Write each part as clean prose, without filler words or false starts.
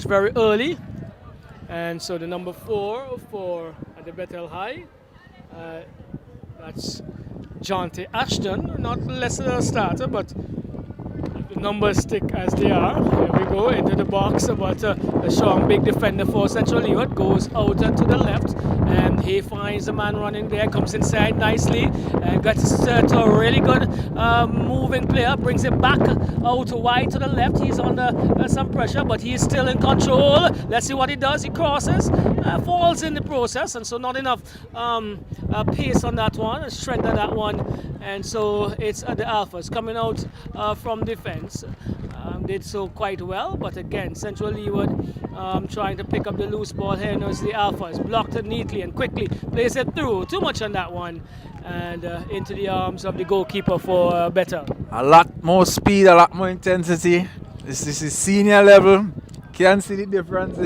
very early. And so the number 4 for the Bethel High, uh, that's Jonte Ashton, not less than a starter, but the numbers stick as they are. Here we go into the box, but a strong big defender for Central Leeward goes out to the left, and he finds the man running there, comes inside nicely, and gets to a really good moving player, brings it back out wide to the left. He's under some pressure, but he's still in control. Let's see what he does. He crosses, falls in the process, and so not enough pace on that one, strength on that one, and so it's the Alphas coming out from defense. Did so quite well, but again, Central Leeward trying to pick up the loose ball here. Knows the Alphas blocked it neatly and quickly, plays it through. Too much on that one, and into the arms of the goalkeeper for Bethel. A lot more speed, a lot more intensity. This is senior level. Can see the difference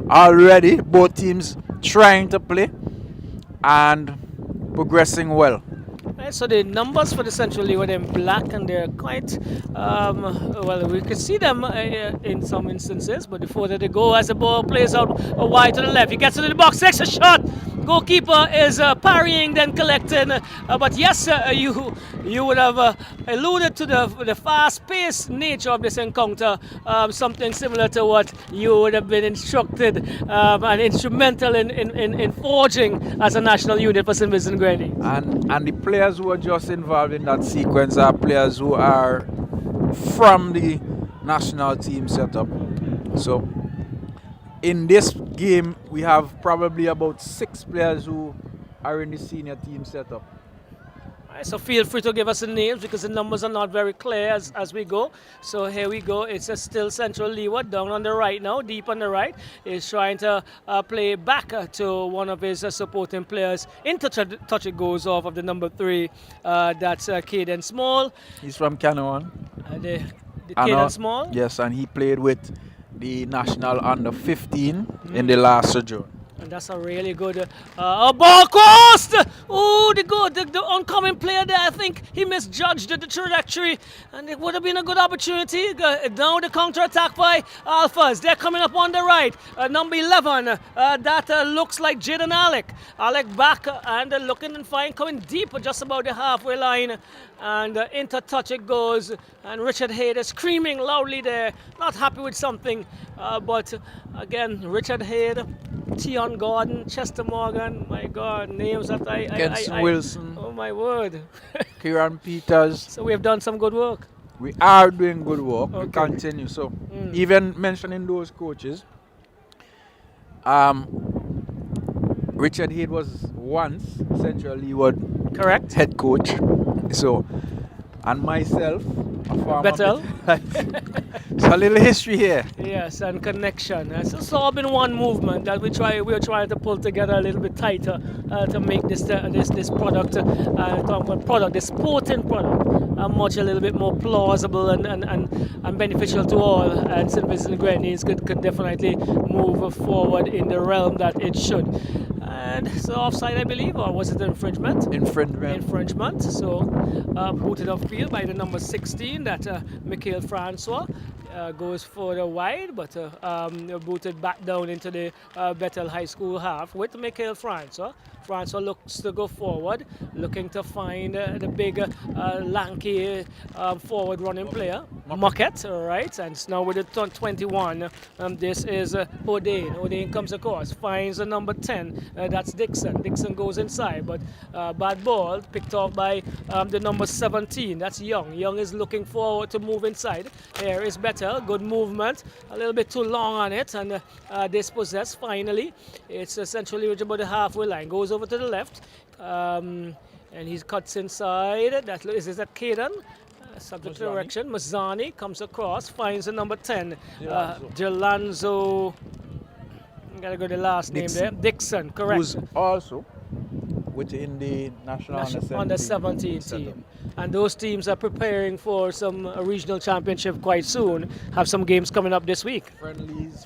already. Both teams trying to play and progressing well. So the numbers for the Central Leeward in black, and they're quite, well, we can see them in some instances, but before they go, as the ball plays out wide to the left, he gets into the box, takes a shot. Goalkeeper is parrying, then collecting, but yes, you would have alluded to the fast-paced nature of this encounter, something similar to what you would have been instructed and instrumental in forging as a national unit for St. Vincent Grendy. And the players who are just involved in that sequence are players who are from the national team setup. So in this game, we have probably about 6 players who are in the senior team setup. Right, so feel free to give us the names because the numbers are not very clear as we go. So here we go. It's a still Central Leeward down on the right now, deep on the right. He's trying to play back to one of his supporting players. Into touch it goes off of the number 3. That's Caden Small. He's from Canoan. The Caden Small? Yes, and he played with the national under 15 in the last sojourn. And that's a really good ball crossed. Oh, the oncoming player there, I think he misjudged the trajectory, and it would have been a good opportunity. Now the counter attack by Alphas. They're coming up on the right. Number 11, that looks like Jaden Alec. Alec back and looking and fine, coming deep just about the halfway line. And into touch it goes, and Richard Hayde is screaming loudly there, not happy with something, but again, Richard Hayde, Tion Gordon, Chester Morgan, my God, names that Kenson Wilson. Oh my word. Kieran Peters. So we have done some good work. We are doing good work. Okay. We continue. So even mentioning those coaches, Richard Hayde was once Central Leeward Correct. head coach. So, and myself, a former Bethel. So a little history here. Yes, and connection. It's all been one movement that we're trying to pull together a little bit tighter to make this product, this sporting product, much a little bit more plausible and beneficial to all. And St. Vincent Grendy could definitely move forward in the realm that it should. And so offside, I believe, or was it infringement? Infringement. So booted off field by the number 16, that Mikhail Francois. Goes further wide, but booted back down into the Bethel High School half with Mikhail Francois. Francois looks to go forward, looking to find the big, lanky forward running player, Muckett, right? And now with the 21, this is O'Dane. O'Dane comes across, finds the number 10, that's Dixon. Dixon goes inside, but bad ball picked off by the number 17, that's Young. Young is looking forward to move inside. Here is Bethel, good movement, a little bit too long on it, and dispossessed finally. It's essentially about the halfway line, goes over to the left, and he cuts inside. Is that Caden? Subject to direction. Mazzani comes across, finds the number 10, Gelanzo. I gotta go the last Dixon. name there. Dixon, correct. Who's also within the national under 17 team. and those teams are preparing for some regional championship quite soon. Have some games coming up this week.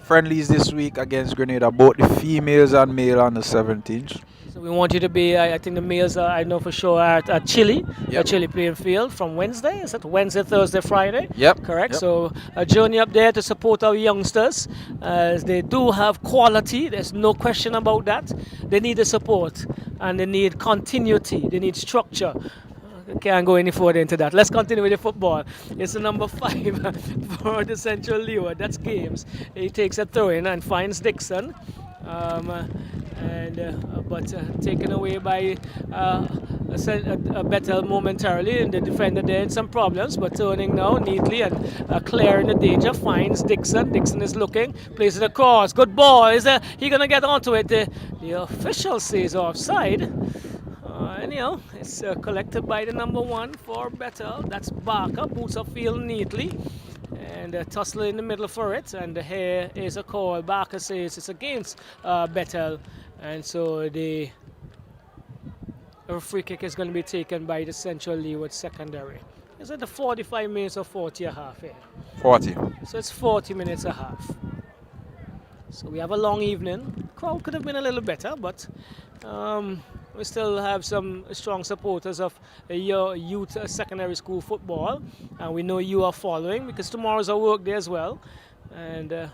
Friendlies this week against Grenada, both the females and male on the 17th. So we want you to be, I think the males are, I know for sure, are at Chile, Yep. Chile playing field from Wednesday. Is that Wednesday, Thursday, Friday? Yep. Correct. Yep. So a journey up there to support our youngsters. As they do have quality, there's no question about that. They need the support and they need continuity, they need structure. Can't go any further into that. Let's continue with the football. It's the number 5 for the Central Leeward. That's Games. He takes a throw in and finds Dixon. But taken away by Bethel momentarily, and the defender there in some problems, but turning now neatly and clearing the danger, finds Dixon. Dixon is looking, plays it across. Good ball. Is he going to get onto it? The official says offside. Anyhow, it's collected by the number 1 for Bethel. That's Barker. Boots up field neatly. And tussle in the middle for it. And here is a call. Barker says it's against Bethel. And so the free kick is going to be taken by the Central Leeward secondary. Is it the 45 minutes or 40 a half here? 40. So it's 40 minutes a half. So we have a long evening. Crowd could have been a little better, but we still have some strong supporters of your youth secondary school football, and we know you are following because tomorrow's our work day as well. And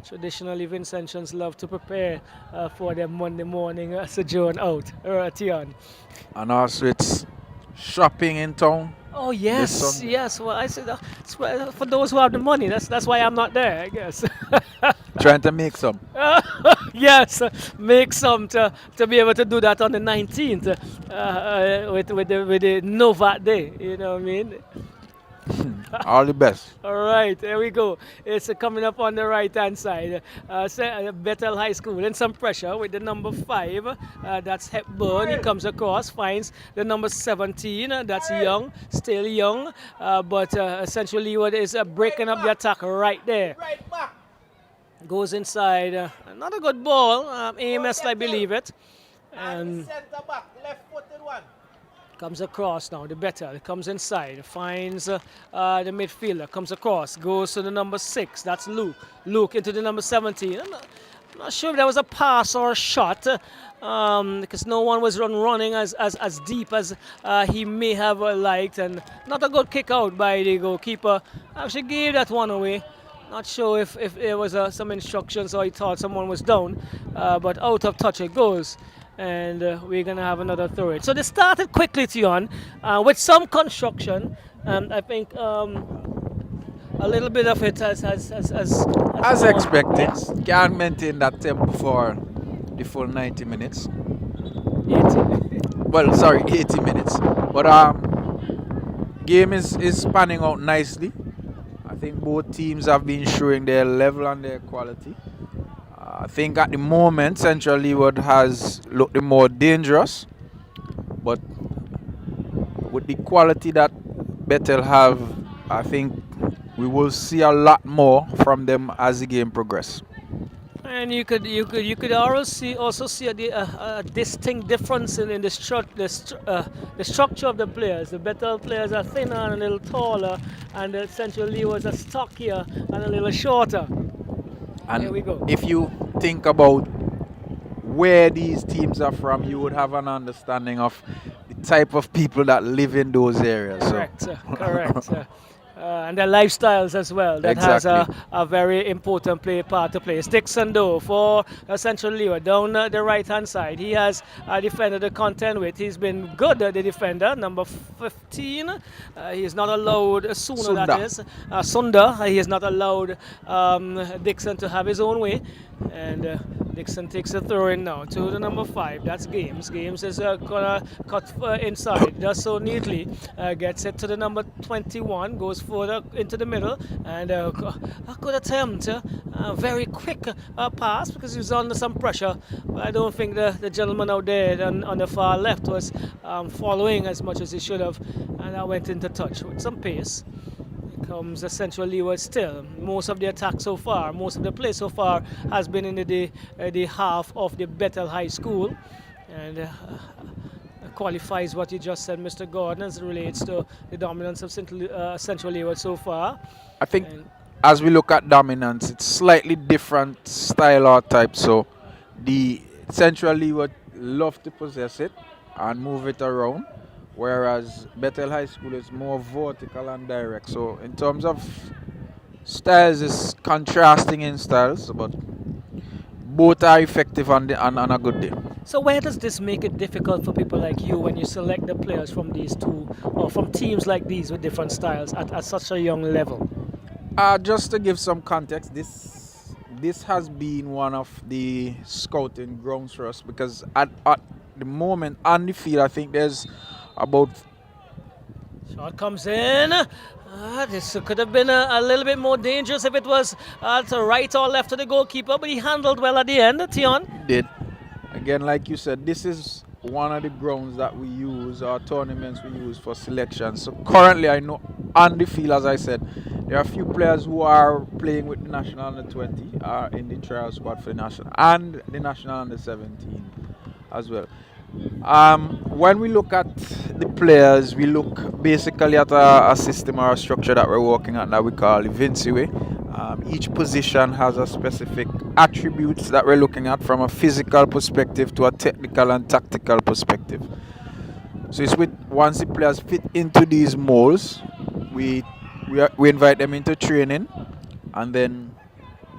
traditionally, Vincentians love to prepare for their Monday morning sojourn out, Tion. And also it's shopping in town. Oh yes, yes. Well, I said for those who have the money. That's why I'm not there, I guess. Trying to make some. Yes, make some to be able to do that on the 19th with the Novat Day. You know what I mean? All the best. All right, there we go. It's coming up on the right-hand side. Bethel High School in some pressure with the number 5. That's Hepburn. He comes across, finds the number 17. That's Young, still young. But Central Leeward is breaking up the attack right there. Goes inside. Not a good ball. AMS, I believe it. And left-footed one. comes across now, the Bethel comes inside, finds the midfielder, comes across, goes to the number 6, that's Luke. Luke into the number 17. I'm not sure if that was a pass or a shot, because no one was running as deep as he may have liked, and not a good kick out by the goalkeeper. Actually gave that one away. Not sure if there was some instructions or he thought someone was down, but out of touch it goes. And we're going to have another throw in. So they started quickly, Tion, with some construction. I think a little bit of it as expected. Yes. Can't maintain that tempo for the full 90 minutes. 80. Well, sorry, 80 minutes. But game is panning out nicely. I think both teams have been showing their level and their quality. I think at the moment Central Leeward has looked more dangerous, but with the quality that Bethel have, I think we will see a lot more from them as the game progresses. And you could also see a distinct difference in the structure of the players. The Bethel players are thinner and a little taller, and the Central Leewards are stockier and a little shorter. And here we go. If you think about where these teams are from, you would have an understanding of the type of people that live in those areas. Correct, correct. And their lifestyles as well. That Exactly. has a very important part to play. Dixon though for Central Leeward down the right hand side. He has defended the contend with. He's been good, the defender, number 15. He is not allowed, Sunda that is. Sunda, he is not allowed Dixon to have his own way. And Dixon takes a throw in now to the number 5. That's Games. Games is gonna cut inside, does so neatly. Gets it to the number 21. Goes further into the middle, and a good attempt. Very quick pass because he was under some pressure. But I don't think the gentleman out there on the far left was following as much as he should have, and I went into touch with some pace. Comes the Central Leeward still. Most of the attack so far, most of the play so far has been in the half of the Bethel High School. And qualifies what you just said, Mr. Gordon, as it relates to the dominance of Central Leeward so far. I think And as we look at dominance, it's slightly different style or type. So the centrally would love to possess it and move it around, whereas Bethel High School is more vertical and direct. So in terms of styles, it's contrasting in styles, but both are effective on a good day. so where does this make it difficult for people like you when you select the players from these two or from teams like these with different styles at such a young level? Just to give some context, this has been one of the scouting grounds for us because at the moment on the field, I think there's about Shot comes in. This could have been a little bit more dangerous if it was to right or left of the goalkeeper, but he handled well at the end, Tion. did. Again, like you said, this is one of the grounds that we use, our tournaments we use for selection. So currently, I know on the field, as I said, there are a few players who are playing with the national under 20, are in the trial squad for the national, and the national under 17 as well. When we look at the players, we look basically at a system or a structure that we're working at that we call the Vinci way. Each position has a specific attributes that we're looking at from a physical perspective to a technical and tactical perspective. So it's with once the players fit into these molds, we invite them into training, and then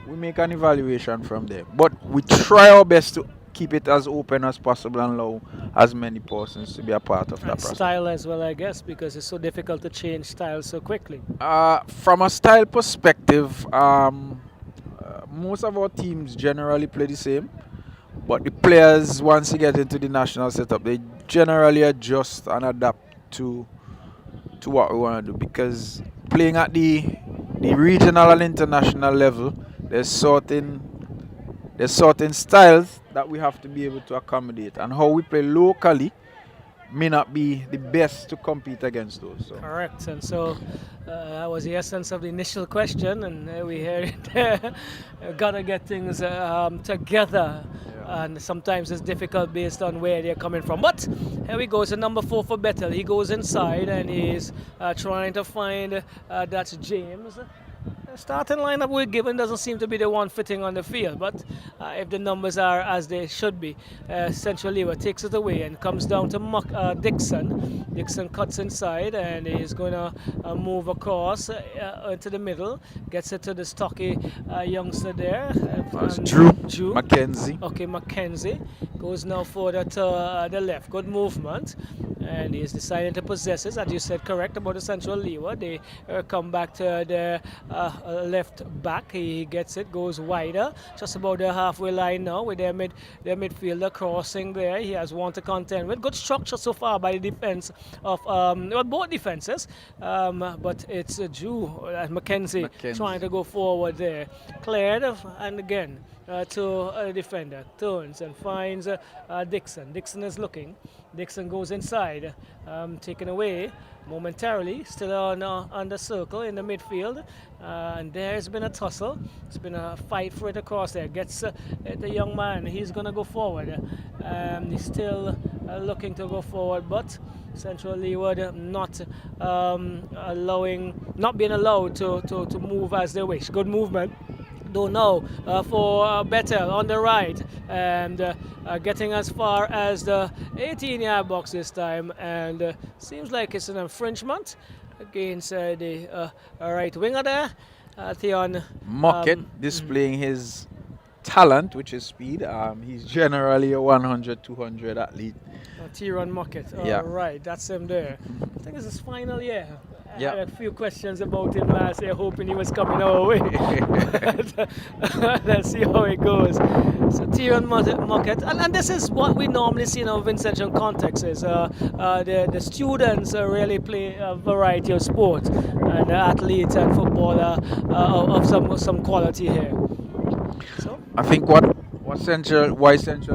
we make an evaluation from there. But we try our best to keep it as open as possible and allow as many persons to be a part of that And process. style as well, I guess, because it's so difficult to change style so quickly. From a style perspective, most of our teams generally play the same, but the players, once you get into the national setup, they generally adjust and adapt to what we want to do, because playing at the regional and international level, there's certain styles that we have to be able to accommodate, and how we play locally may not be the best to compete against those. So. Correct. And so that was the essence of the initial question, and we hear it. Gotta get things together. Yeah. And sometimes it's difficult based on where they're coming from. But here we go. So number 4 for Bethel. He goes inside and he's trying to find that's James. The starting lineup we're given doesn't seem to be the one fitting on the field, but if the numbers are as they should be, Central Leeward takes it away and comes down to Dixon. Dixon cuts inside and he's going to move across into the middle, gets it to the stocky youngster there. That's Drew Drew. Mackenzie. Okay, Mackenzie goes now further to the left. Good movement. And he's deciding to possess it, as you said, correct about the Central Leeward. They come back to the left back. He gets it, goes wider, just about the halfway line now with their midfielder crossing there. He has one to contend with. Good structure so far by the defense of both defenses, but it's Drew Mackenzie trying to go forward there. Cleared, and again to a defender, turns and finds Dixon. Dixon is looking. Dixon goes inside, taken away momentarily, still on the circle in the midfield, and there's been a tussle. It's been a fight for it across there. Gets the young man. He's gonna go forward. He's still looking to go forward, but Central Leeward not being allowed to move as they wish. Good movement. Don't know for Bethel on the right, and getting as far as the 18-yard box this time, and seems like it's an infringement against the right winger there. Theon Mockett displaying his talent, which is speed. He's generally a 100, 200 athlete. Tyron Mockett. Yeah. Right, that's him there. I think it's his final year. Yeah. I had a few questions about him last year, hoping he was coming our way. Let's see how it goes. So Tyron Mockett, and this is what we normally see in our Vincent context is the students really play a variety of sports, and the athletes and footballer of some quality here. So I think why Central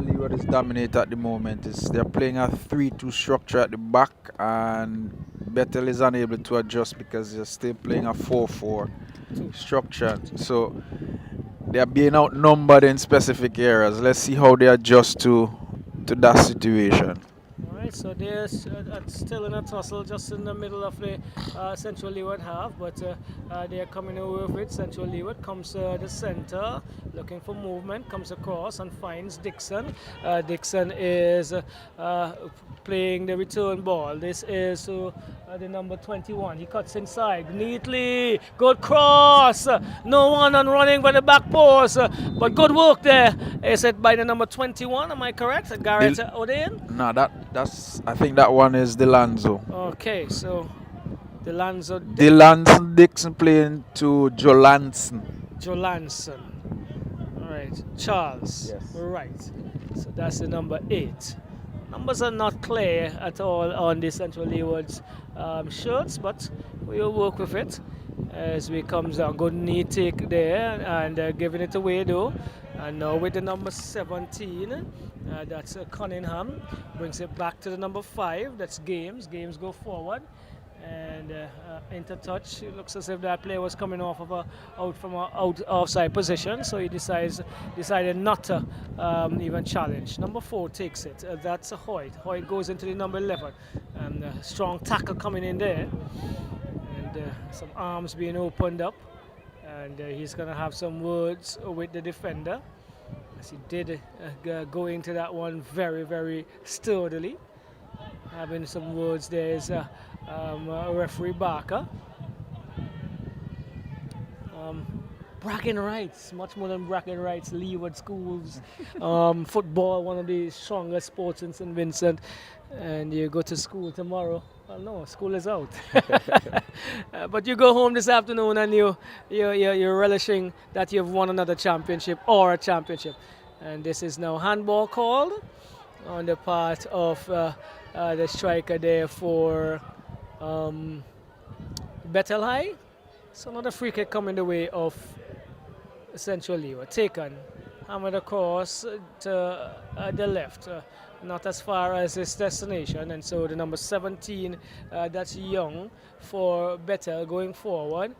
Leeward is dominant at the moment is they're playing a 3-2 structure at the back, and Bethel is unable to adjust because they're still playing a 4-4 structure. So they're being outnumbered in specific areas. Let's see how they adjust to that situation. all right, So they're still in a tussle just in the middle of the Central Leeward half, but they're coming away with it. Central Leeward comes to the center, looking for movement, comes across and finds Dixon. Dixon is playing the return ball. This is the number 21. He cuts inside neatly. Good cross. No one on running by the back post, but good work there. Is it by the number 21? Am I correct? Garrett Odean? No, that's. I think that one is Delanzo. Okay, so Delanzo. Delanson Dixon playing to Jolanson. Jolanson. All right, Charles. Yes. Right. So that's the number 8. Numbers are not clear at all on the Central Leeward's shirts, but we will work with it as we comes down. Good knee take there and giving it away though. And now with the number 17, that's Cunningham, brings it back to the number 5. That's Games. Games go forward. And into touch. It looks as if that player was coming off of offside position, so he decided not to even challenge. Number 4 takes it. That's Hoyt. Hoyt goes into the number 11, and strong tackle coming in there, and some arms being opened up, and he's gonna have some words with the defender, as he did go into that one very, very sturdily. Having some words there is referee Barker. Bragging rights, much more than bragging rights. Leeward schools, football, one of the strongest sports in St. Vincent. And you go to school tomorrow. Well, no, school is out. But you go home this afternoon and you're relishing that you've won another championship or a championship. And this is now handball called on the part of the striker there for Bethel High. So another free kick coming the way of Central Leeward. Taken, hammered across to the left, not as far as its destination. And so the number 17, that's Young for Bethel going forward.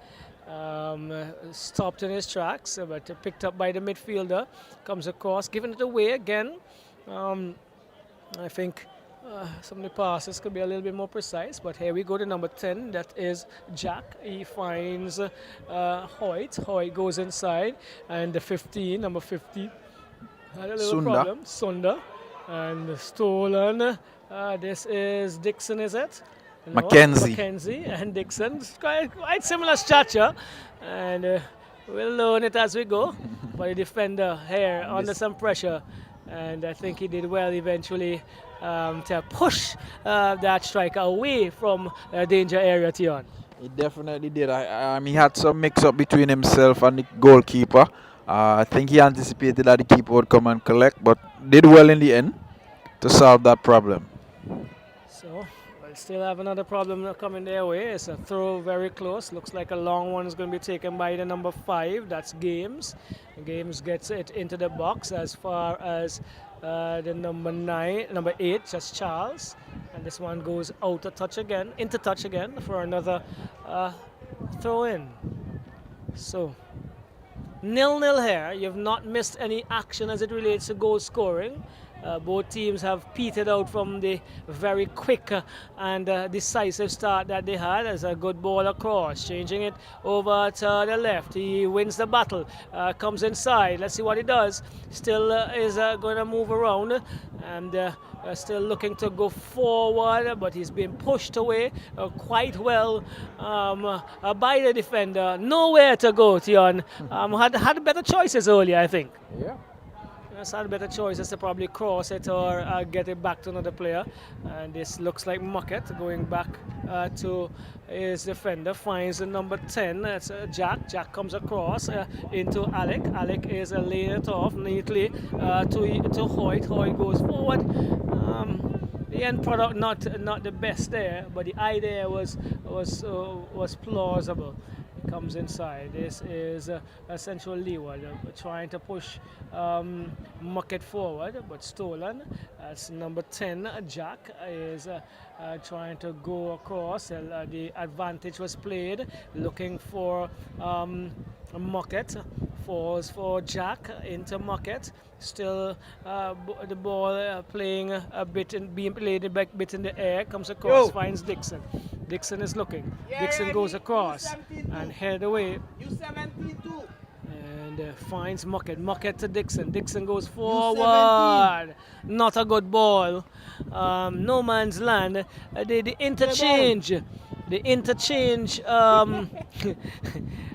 Stopped in his tracks, but picked up by the midfielder. Comes across, giving it away again. I think some of the passes could be a little bit more precise, but here we go to number 10. That is Jack. He finds Hoyt. Hoyt goes inside, and the 15, number 15, had a little problem. Sunda. And stolen. This is Dixon, is it? No, Mackenzie and Dixon. Quite similar stature, and we'll learn it as we go. But the defender here under some pressure, and I think he did well eventually to push that striker away from danger area, Tion. He definitely did. He had some mix-up between himself and the goalkeeper. I think he anticipated that the keeper would come and collect, but did well in the end to solve that problem. So we'll still have another problem coming their way. It's a throw very close. Looks like a long one is going to be taken by the number 5. That's Games. Games gets it into the box as far as the number 8, just Charles. And this one goes out of touch again, into touch again for another throw in. So 0-0 here. You've not missed any action as it relates to goal scoring. Both teams have petered out from the very quick and decisive start that they had. As a good ball across, changing it over to the left. He wins the battle, comes inside. Let's see what he does. Still is going to move around and still looking to go forward, but he's been pushed away quite well by the defender. Nowhere to go, Tion. Had better choices earlier, I think. Yeah. Had better choices to probably cross it or get it back to another player. And this looks like Muckett going back to his defender, finds the number 10. That's Jack. Jack comes across into Alec. Alec is laying it off neatly to Hoyt. Hoyt goes forward. The end product not the best there, but the idea was plausible. Comes inside. This is Central Leeward trying to push Muckett forward, but stolen. That's number 10. Jack is trying to go across. The advantage was played, looking for Muckett. falls for Jack into Muckett. Still the ball playing a bit and being played a bit in the air. Comes across, finds Dixon. Dixon is looking. Dixon goes across and head away. U72. And finds Muckett. Muckett to Dixon. Dixon goes forward. Not a good ball. No man's land. The interchange. The interchange.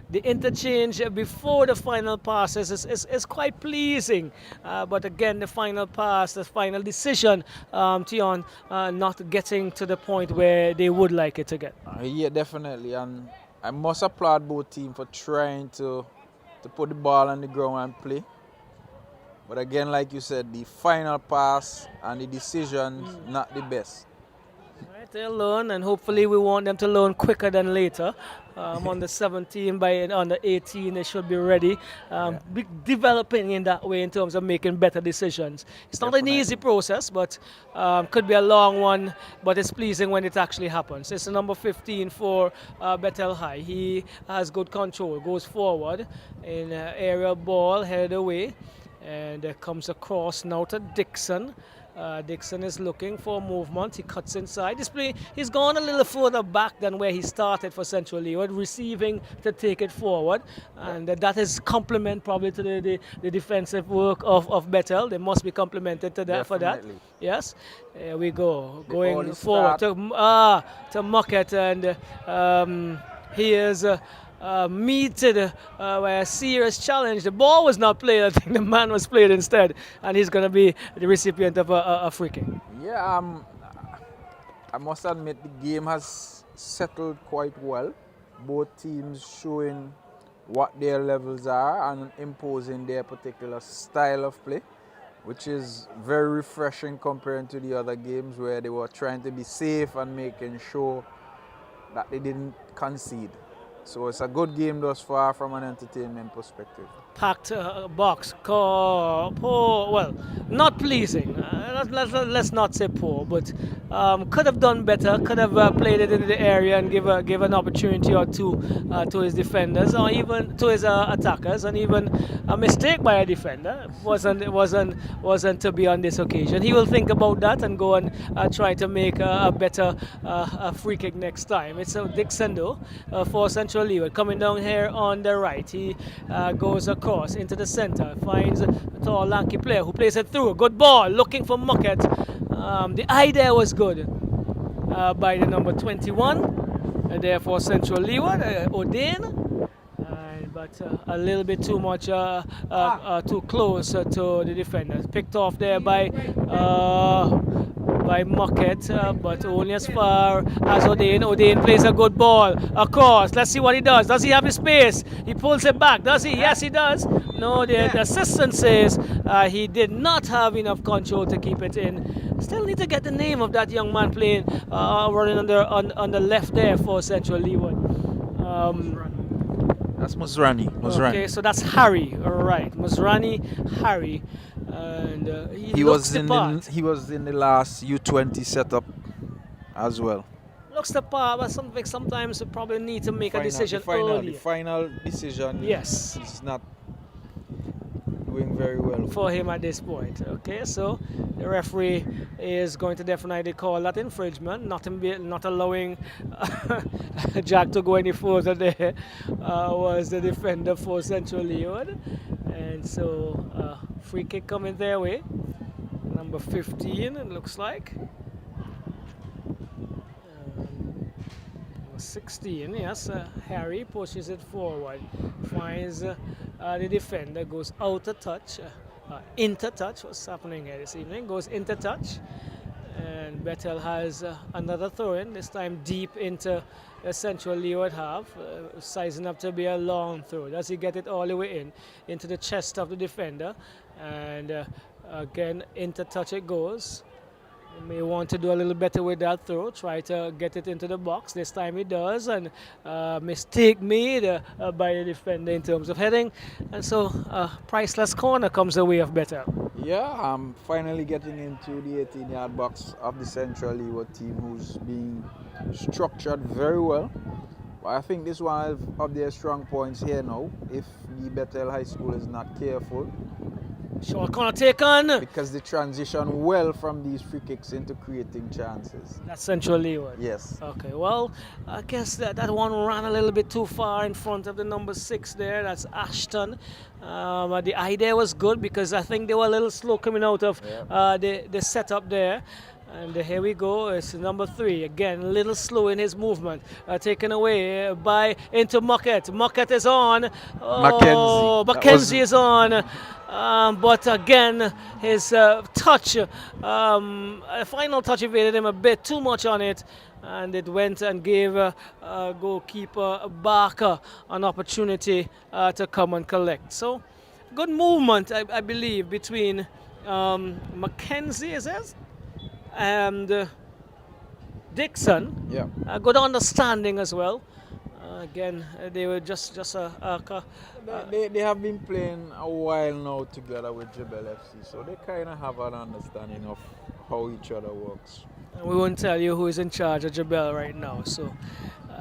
The interchange before the final pass is quite pleasing. But again, the final pass, the final decision, Tion, not getting to the point where they would like it to get. Yeah, definitely. And I must applaud both teams for trying to put the ball on the ground and play. But again, like you said, the final pass and the decisions not the best. Right, they'll learn, and hopefully we want them to learn quicker than later. On the 17, on the 18, they should be ready. Developing in that way in terms of making better decisions. It's not an easy process, but could be a long one, but it's pleasing when it actually happens. It's the number 15 for Bethel High. He has good control, goes forward in aerial ball, headed away, and comes across now to Dixon. Dixon is looking for movement. He cuts inside. He's gone a little further back than where he started for Central Leeward, receiving to take it forward. And that is compliment probably to the defensive work of Bethel. They must be complimented to that for that. Yes. There we go. Going forward to Muckett, and he is meted by a serious challenge. The ball was not played. I think the man was played instead, and he's going to be the recipient of a free kick. Yeah, I must admit the game has settled quite well. Both teams showing what their levels are and imposing their particular style of play, which is very refreshing compared to the other games where they were trying to be safe and making sure that they didn't concede. So it's a good game thus far from an entertainment perspective. Packed box, well, not pleasing. Let's not say poor, but could have done better. Could have played it into the area and give an opportunity or two to his defenders, or even to his attackers, and even a mistake by a defender wasn't to be on this occasion. He will think about that and go and try to make a better free kick next time. It's Dixon though for Central Leeward coming down here on the right. He goes across into the center, finds a tall, lanky player who plays it through. Good ball, looking for Muckett. The eye there was good by the number 21, and therefore Central Leeward, O'Dane. But a little bit too much, too close to the defenders. Picked off there by Muckett, but only as far as O'Dane. O'Dane plays a good ball across. Let's see what he does. Does he have the space? He pulls it back. Does he? Yes, he does. No, the assistant says he did not have enough control to keep it in. Still need to get the name of that young man playing, running on the left there for Central Leeward. That's Musrani. Okay, so that's Harry. All right, Musrani, Harry. And he was in the last U20 setup as well. Looks the part, but sometimes you probably need to make a decision early. The final decision. Yes, is not doing very well for him at this point. Okay, so the referee is going to definitely call that infringement, not allowing Jack to go any further. There was the defender for Central Leeward, and so free kick coming their way. Number 15, it looks like. 16, yes. Harry pushes it forward, finds the defender, goes out of touch, into touch. What's happening here this evening? Goes into touch, and Bethel has another throw-in, this time deep into the Central Leeward half, sizing up to be a long throw. Does he get it all the way into the chest of the defender? And again, into touch it goes. He may want to do a little better with that throw, try to get it into the box. This time he does, and mistake made by the defender in terms of heading. And so priceless corner comes the way of Bethel. Yeah, I'm finally getting into the 18-yard box of the Central Leeward team, who's being structured very well. But I think this one of their strong points here now. If the Bethel High School is not careful, Short corner taken. because they transition well from these free kicks into creating chances. That's Central Leeward. Yes. Okay, well, I guess that one ran a little bit too far in front of the number 6 there. That's Ashton. The idea was good because I think they were a little slow coming out of the setup there. And here we go. It's number 3 again, a little slow in his movement. Taken away into Muckett. Muckett is on. Oh, Mackenzie is on. But again, his touch, final touch evaded him a bit too much on it, and it went and gave goalkeeper Barker an opportunity to come and collect. So, good movement, I believe, between Mackenzie, is it? And Dixon. Yeah. Good understanding as well. Again, they were just They have been playing a while now together with Jebel FC, so they kind of have an understanding of how each other works. we won't tell you who is in charge of Jebel right now, so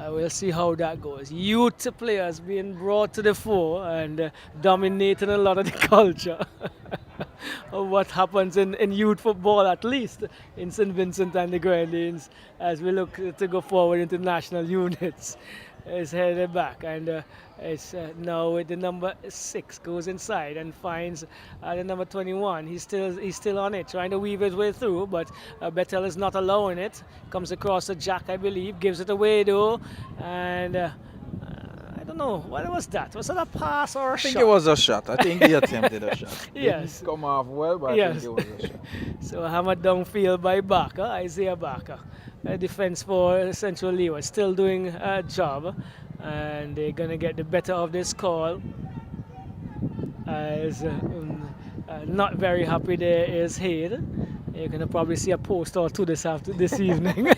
we'll see how that goes. Youth players being brought to the fore and dominating a lot of the culture of what happens in youth football, at least in St. Vincent and the Grenadines, as we look to go forward into national units. Is headed back, and it's now with the number 6 goes inside and finds the number 21. He's still on it, trying to weave his way through, but Bethel is not allowing it. Comes across to Jack, I believe, gives it away though, and I don't know, what was that? Was it a pass or a shot? I think it was a shot. I think he attempted a shot. Yes. Didn't come off well, but Yes. I think it was a shot. So hammered downfield by Barker, Isaiah Barker. Defense for Central Leeward, still doing a job, and they're gonna get the better of this call. As not very happy there is Hayde. You're gonna probably see a post or two this evening.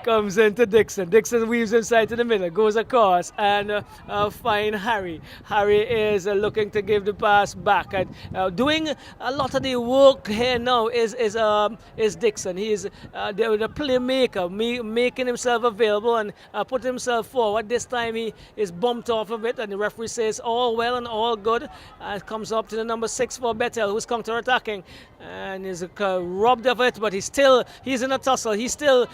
Comes into Dixon. Dixon weaves inside to the middle, goes across and find Harry. Harry is looking to give the pass back. And doing a lot of the work here now is Dixon. He is the playmaker, making himself available and putting himself forward. This time he is bumped off of it, and the referee says all well and all good. Comes up to the number 6 for Bethel, who's counter-attacking and is robbed of it, but he's in a tussle. He's still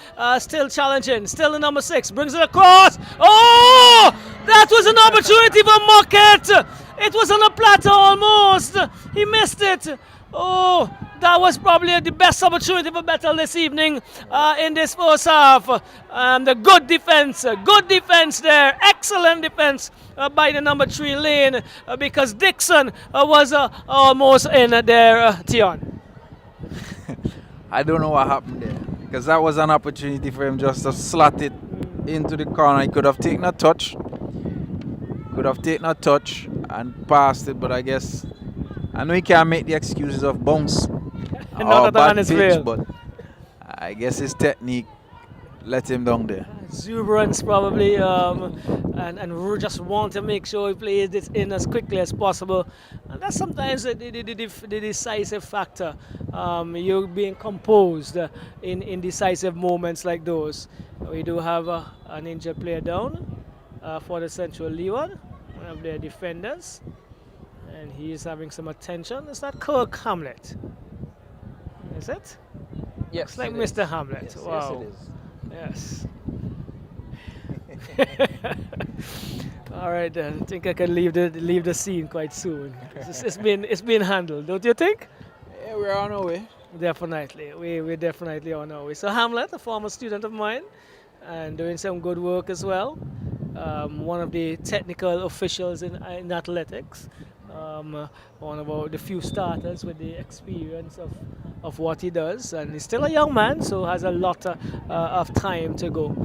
challenging. Still the number 6 brings it across. Oh, that was an opportunity for Muckett. It was on a platter almost. He missed it. Oh, that was probably the best opportunity for Bethel this evening in this first half. The good defense there. Excellent defense by the number 3 Lane because Dixon was almost in there, Tion. I don't know what happened there, because that was an opportunity for him just to slot it into the corner. He could have taken a touch and passed it, but I guess I know he can't make the excuses of bounce or bad pitch, but I guess his technique let him down there. Exuberance probably, and just want to make sure he plays this in as quickly as possible. And that's sometimes the decisive factor. You're being composed in decisive moments like those. We do have an injured player down for the Central Leeward, one of their defenders, and he is having some attention. Is that Kirk Hamlet? Is it? Yes, Looks like Mr. Hamlet. Yes, Wow. yes, Yes. All right, then. I think I can leave the scene quite soon. It's been handled, don't you think? Yeah, we're on our way. Definitely, we're definitely on our way. So Hamlet, a former student of mine, and doing some good work as well. One of the technical officials in athletics. One of the few starters with the experience of what he does, and he's still a young man, so has a lot of time to go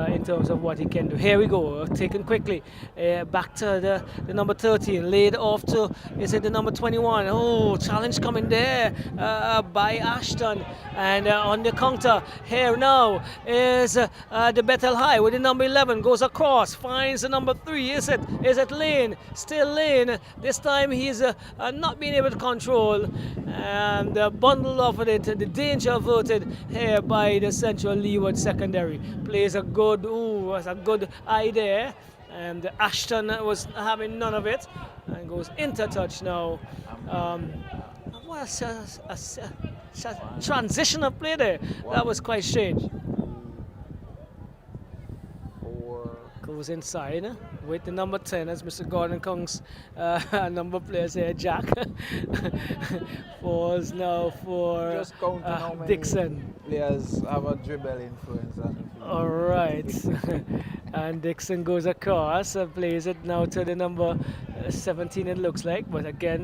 in terms of what he can do. Here we go, taken quickly back to the number 13, laid off to, is it the number 21? Oh, challenge coming there by Ashton, and on the counter here now is the Bethel High with the number 11, goes across, finds the number 3. Is it Lane? Still Lane. This time he's not being able to control, and bundled off of it. The danger averted here by the Central Leeward secondary. Plays a good eye there, And Ashton was having none of it and goes into touch now. What a transition of play there. That was quite strange. 4. Goes inside with the number 10 as Mr. Gordon Kong's number of players here. Jack falls now for Just counting how many Dixon. players have a dribble influence on the field. All right. And Dixon goes across and plays it now to the number 17 it looks like, but again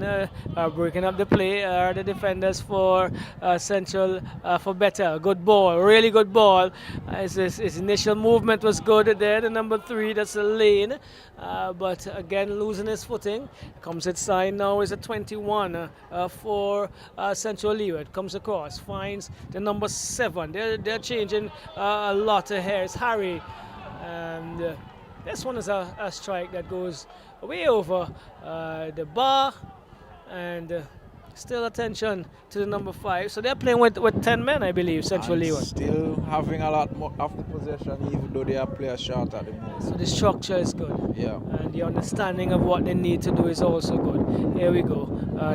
breaking up the play are the defenders for Central for Bethel. Good ball, really good ball. His initial movement was good there, the number 3, that's a lane, but again losing his footing. Comes inside now is a 21 for Central Leeward. Comes across, finds the number 7. They're changing a lot here. It's Harry, and this one is a strike that goes way over the bar, and still attention to the number 5. So they're playing with 10 men, I believe, Central And Leeward. still having a lot more of the possession, even though they are players short at the moment. So the structure is good. Yeah. And the understanding of what they need to do is also good. Here we go.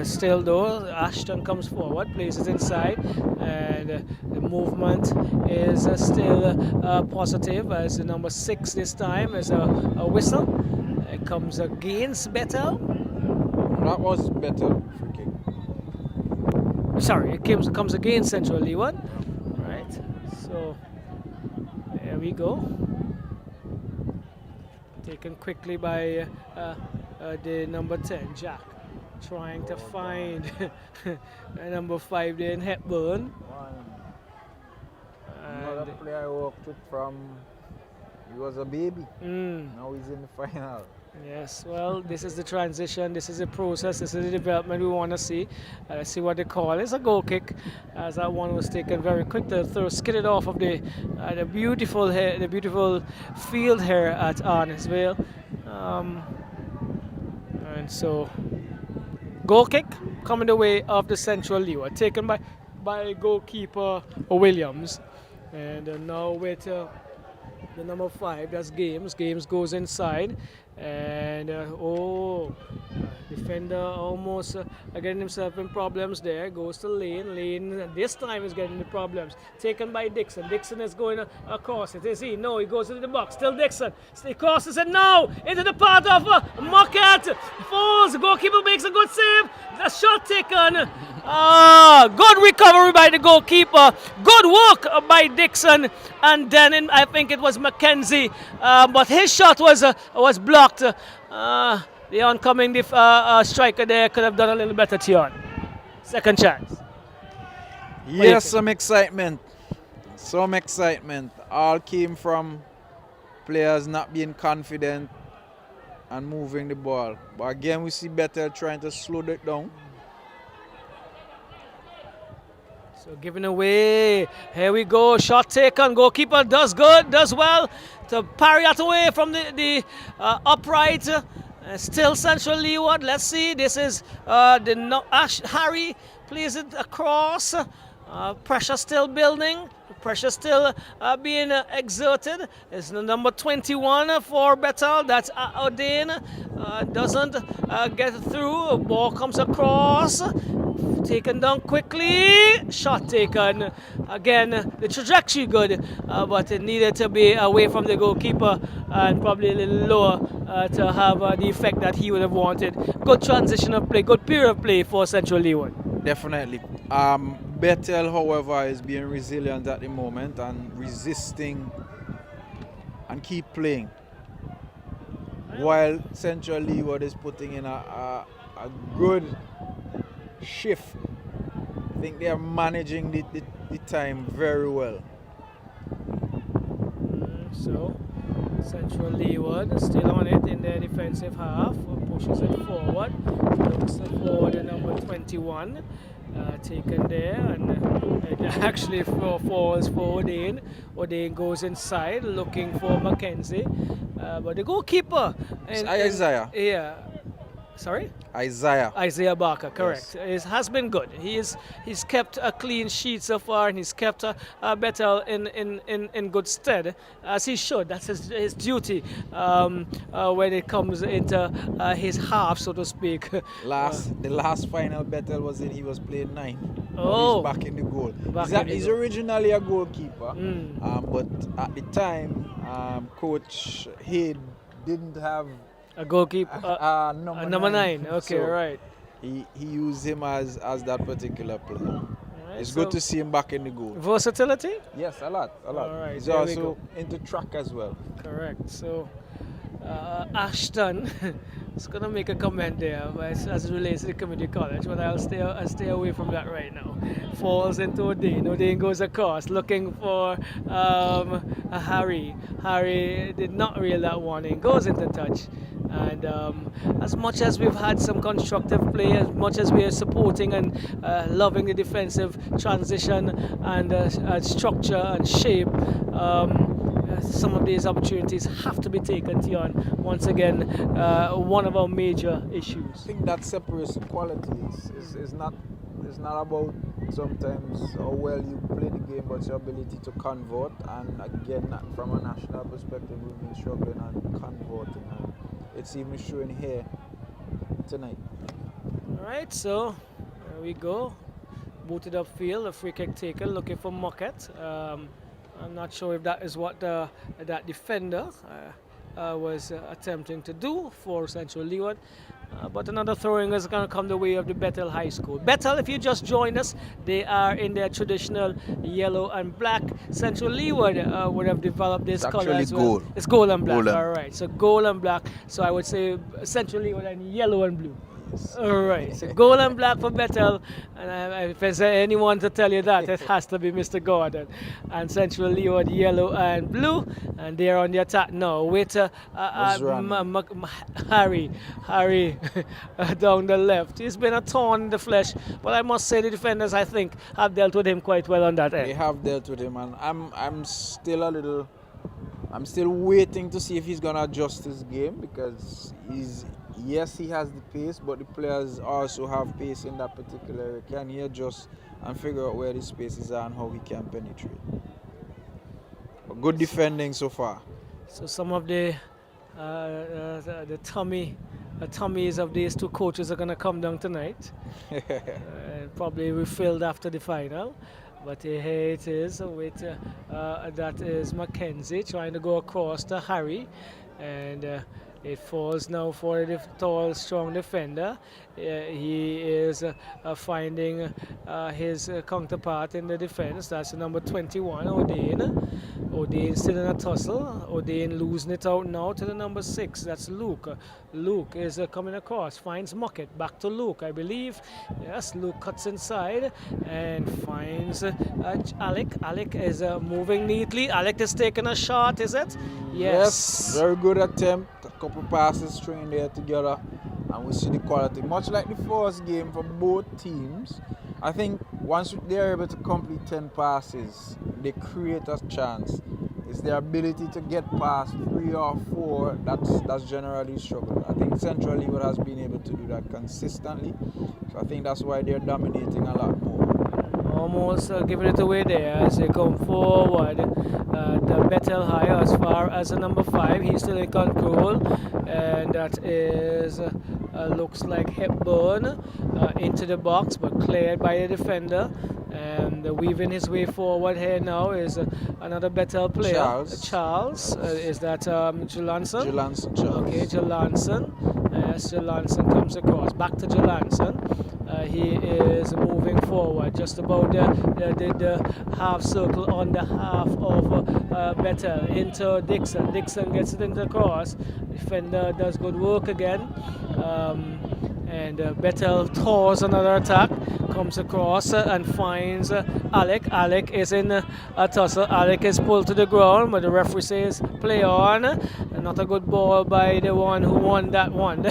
Still though, Ashton comes forward, places inside, and the movement is still positive as the number 6 this time is a whistle. It comes against Bethel. That was better free kick. Sorry, it comes against Central Leeward. Right. So there we go. Taken quickly by the number 10, Jack. Trying to find number 5 there in Hepburn. Another player I worked with from, he was a baby. Now he's in the final. Yes, well, this is the transition, this is the process, this is the development we want to see. Let's see what they call. It's a goal kick, as that one was taken very quick. The throw skidded off of the beautiful field here at Arnesville. And so, goal kick coming the way of the Central Leeward, taken by goalkeeper Williams. And now with the number 5, that's Games. Games goes inside, and defender almost getting himself in problems there. Goes to Lane. Lane this time is getting the problems. Taken by Dixon. Dixon is going across it. Is he? No, he goes into the box. Still Dixon. He crosses it now into the part of Marquette. Falls. The goalkeeper makes a good save. The shot taken. Good recovery by the goalkeeper. Good work by Dixon, and then I think it was Mackenzie, but his shot was blocked. The oncoming striker there could have done a little better, Tion. Second chance. Yes, some excitement. Some excitement. All came from players not being confident and moving the ball. But again, we see Bethel trying to slow it down. So giving away. Here we go. Shot taken. Goalkeeper does good, does well to parry that away from the upright. Still Central Leeward. Let's see. This is Harry plays it across. Pressure still building. Pressure still being exerted. It's the number 21 for Bethel. That's Odin. Doesn't get through. Ball comes across. Taken down quickly. Shot taken. Again, the trajectory good, but it needed to be away from the goalkeeper and probably a little lower to have the effect that he would have wanted. Good transition of play, good period of play for Central Leeward. Definitely. Bethel, however, is being resilient at the moment and resisting and keep playing. While Central Leeward is putting in a good shift. I think they are managing the time very well. So Central Leeward still on it in their defensive half, pushes it forward, looks forward to number 21, taken there, and it actually falls for Odin. Odin goes inside looking for Mackenzie, but the goalkeeper Isaiah. Yeah. Sorry? Isaiah. Barker, correct. It has been good. He's kept a clean sheet so far, and he's kept Bethel in good stead, as he should. That's his duty when it comes into his half, so to speak. The last final Bethel was in, he was playing 9. Oh. He's back in the goal. He's goal. originally a goalkeeper, but at the time, Coach Haid didn't have A goalkeeper, number 9. Okay, so right. He used him as that particular player. Right, It's good to see him back in the goal. Versatility? Yes, a lot. All right, He's there we also go. into track as well. Correct. So, Ashton is going to make a comment there as it relates to the community college, but I'll stay away from that right now. Falls into O'Dane. O'Dane goes across looking for Harry. Harry did not reel that one in. Goes into touch. And as much as we've had some constructive play, as much as we are supporting and loving the defensive transition and structure and shape, some of these opportunities have to be taken, Tion. Once again, one of our major issues. I think that separates quality. It's not about sometimes how well you play the game, but your ability to convert. And again, from a national perspective, we've been struggling on converting. And it's even showing here tonight. All right, so there we go. Booted up field, a free kick taken, looking for Mocket. I'm not sure if that is what that defender was attempting to do for Central Leeward. But another throwing is going to come the way of the Bethel High School. Bethel, if you just joined us, they are in their traditional yellow and black. Central Leeward would have developed this color as well. Gold. It's gold and black, Gold and- all right. So gold and black. So I would say Central Leeward and yellow and blue. All right, so gold and black for Bethel, and if there's anyone to tell you that, it has to be Mr. Gordon. And Central Leeward, yellow and blue, and they're on the attack now with Harry down the left. He's been a thorn in the flesh, but I must say the defenders, I think, have dealt with him quite well on that end. They have dealt with him, and I'm still waiting to see if he's gonna adjust his game, because yes, he has the pace, but the players also have pace in that particular area. Can he adjust and figure out where the spaces are and how he can penetrate? But good defending so far. So some of the tummies of these two coaches are going to come down tonight. Probably refilled after the final. But here it is with that is Mackenzie trying to go across to Harry, and it falls now for the tall, strong defender. He is finding his counterpart in the defense. That's the number 21, O'Dane. O'Dane still in a tussle. O'Dane losing it out now to the number 6. That's Luke. Luke is coming across, finds Muckett. Back to Luke, I believe. Yes, Luke cuts inside and finds Alec. Alec is moving neatly. Alec is taking a shot, is it? Yes. Very good attempt. A couple passes stringing there together, and we see the quality. Much like the first game for both teams, I think once they're able to complete 10 passes, they create a chance. It's their ability to get past 3 or 4 that's generally struggle. I think Central Leeward has been able to do that consistently, so I think that's why they're dominating a lot more. Almost giving it away there as they come forward. The Bethel High as far as the number 5. He's still in control, and that is looks like Hepburn into the box, but cleared by the defender. And weaving his way forward here now is another Bethel player. Charles. Is that Jolanson? Jolanson, Charles. Okay, Jolanson. Yes, Jolanson comes across. Back to Jolanson. He is moving forward, just about the half circle on the half of Bethel into Dixon. Dixon gets it into the cross. Defender does good work again. And Bethel tours another attack, comes across and finds Alec. Alec is in a tussle. Alec is pulled to the ground, but the referee says play on. And not a good ball by the one who won that one.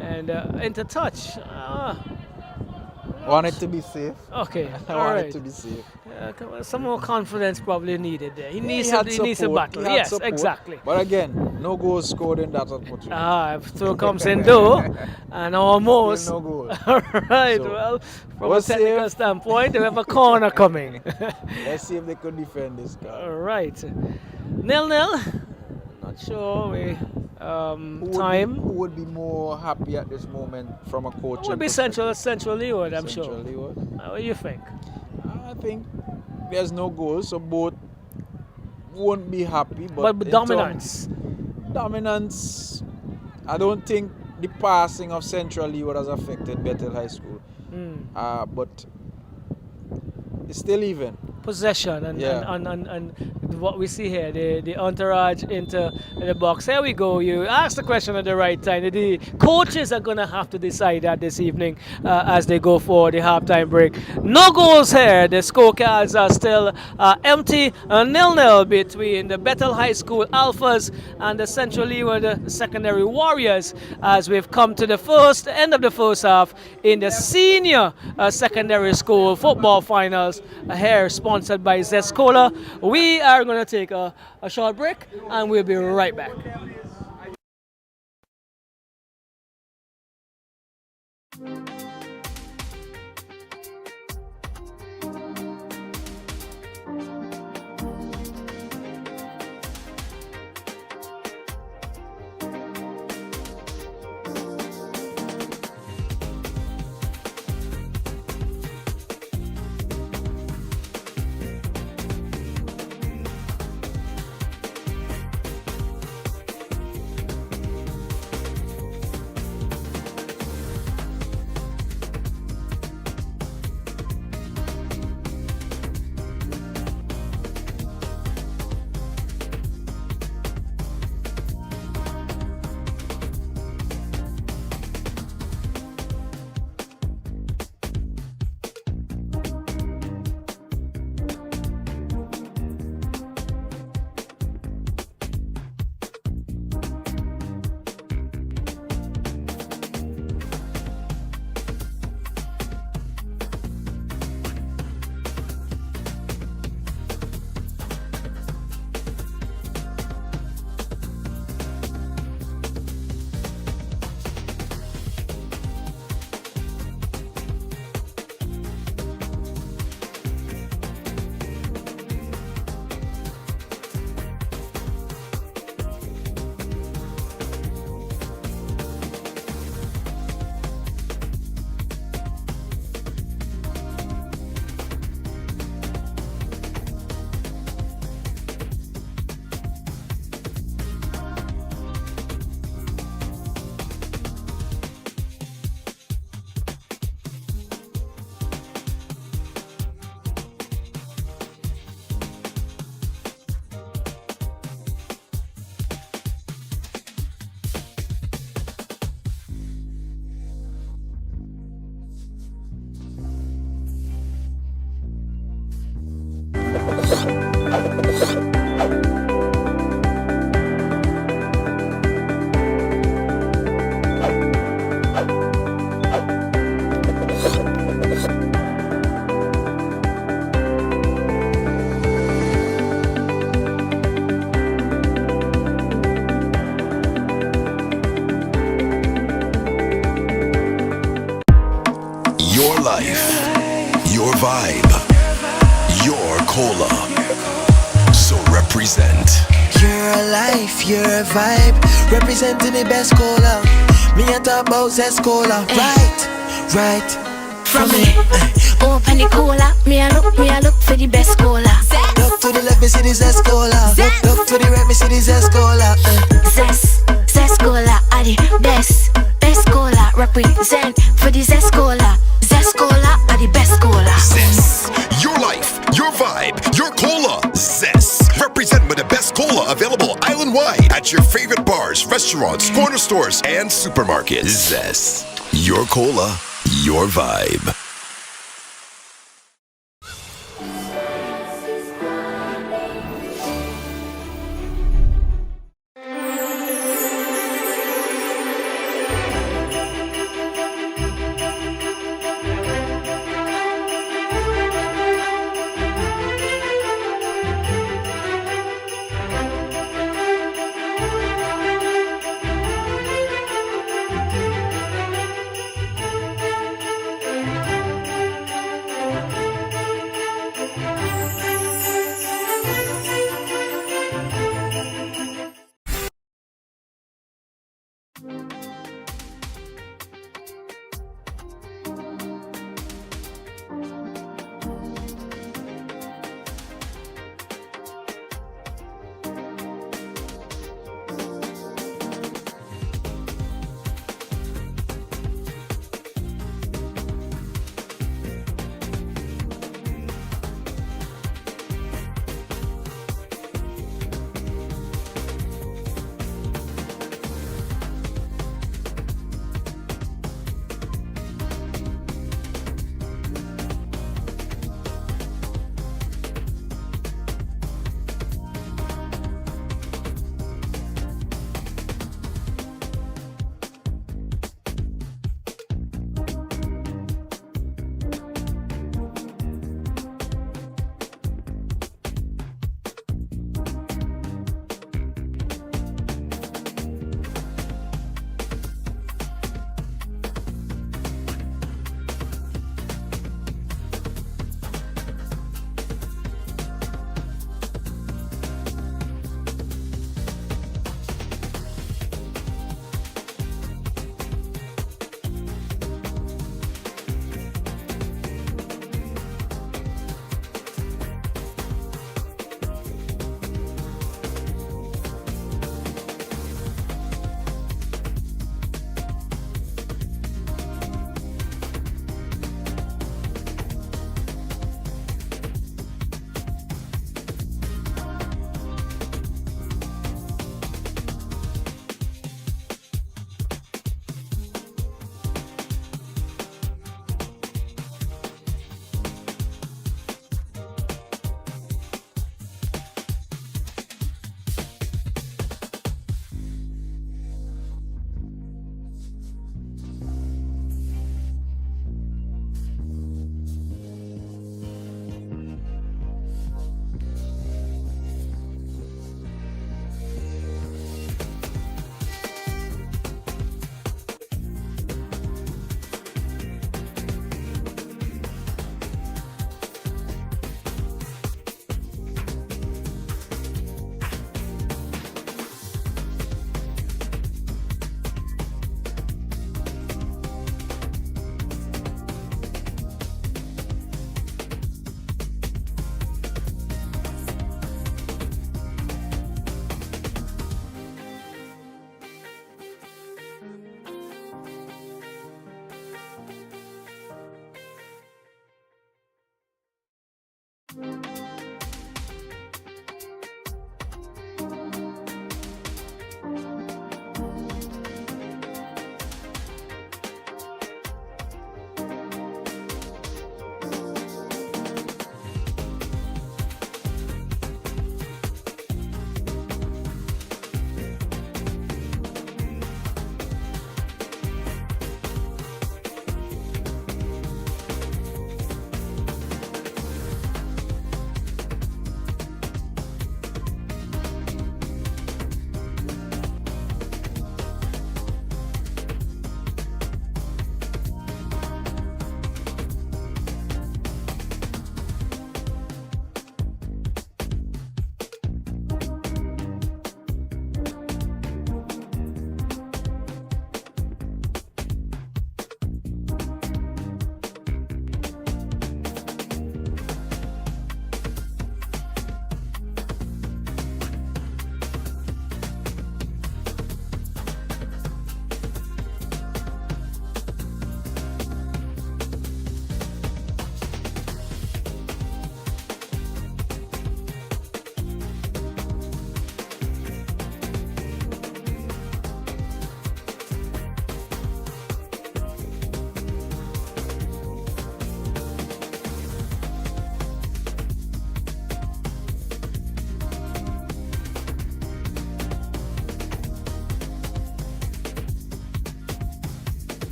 And into touch. Want it to be safe. Okay, I all want right. it to be safe. Come on, some more confidence probably needed there. He needs had to battle. he had Yes, support. exactly. But again, no goals scored in that opportunity. If throw comes in though, and almost. Still no goal. All right. So, Well, from we'll a technical see. standpoint, we have a corner coming. Let's see if they could defend this guy. All right. 0-0. Not sure. Time. Who would be more happy at this moment from a coach? Would be Central Leeward, I'm sure. Leeward. What do you think? I think there's no goals, so both won't be happy. But in dominance. Dominance. I don't think the passing of Central Leeward has affected Bethel High School. But it's still even. Possession and what we see here, the entourage into the box. There we go. You asked the question at the right time. The coaches are going to have to decide that this evening as they go for the halftime break. No goals here. The scorecards are still empty. 0-0 between the Bethel High School Alphas and the Central Leeward Secondary Warriors as we've come to the end of the first half in the senior secondary school football finals here sponsored by Zescola. We are going to take a short break and we'll be right back. Your life, your vibe, your cola. So represent. Your life, your vibe, representing the best cola. Me and talk about Zest Cola. Right. From me, open the cola. Me a look for the best cola. Look to the left, me see the Zest Cola. Look to the right, me see the Zest Cola. Zest cola are the best cola. Represent for the Zest cola. Zest cola are the best cola. Zest. Your life, your vibe, your cola. Zest. Represent with the best cola available island-wide at your favorite bars, restaurants, corner stores, and supermarkets. Zest. Your cola, your vibe.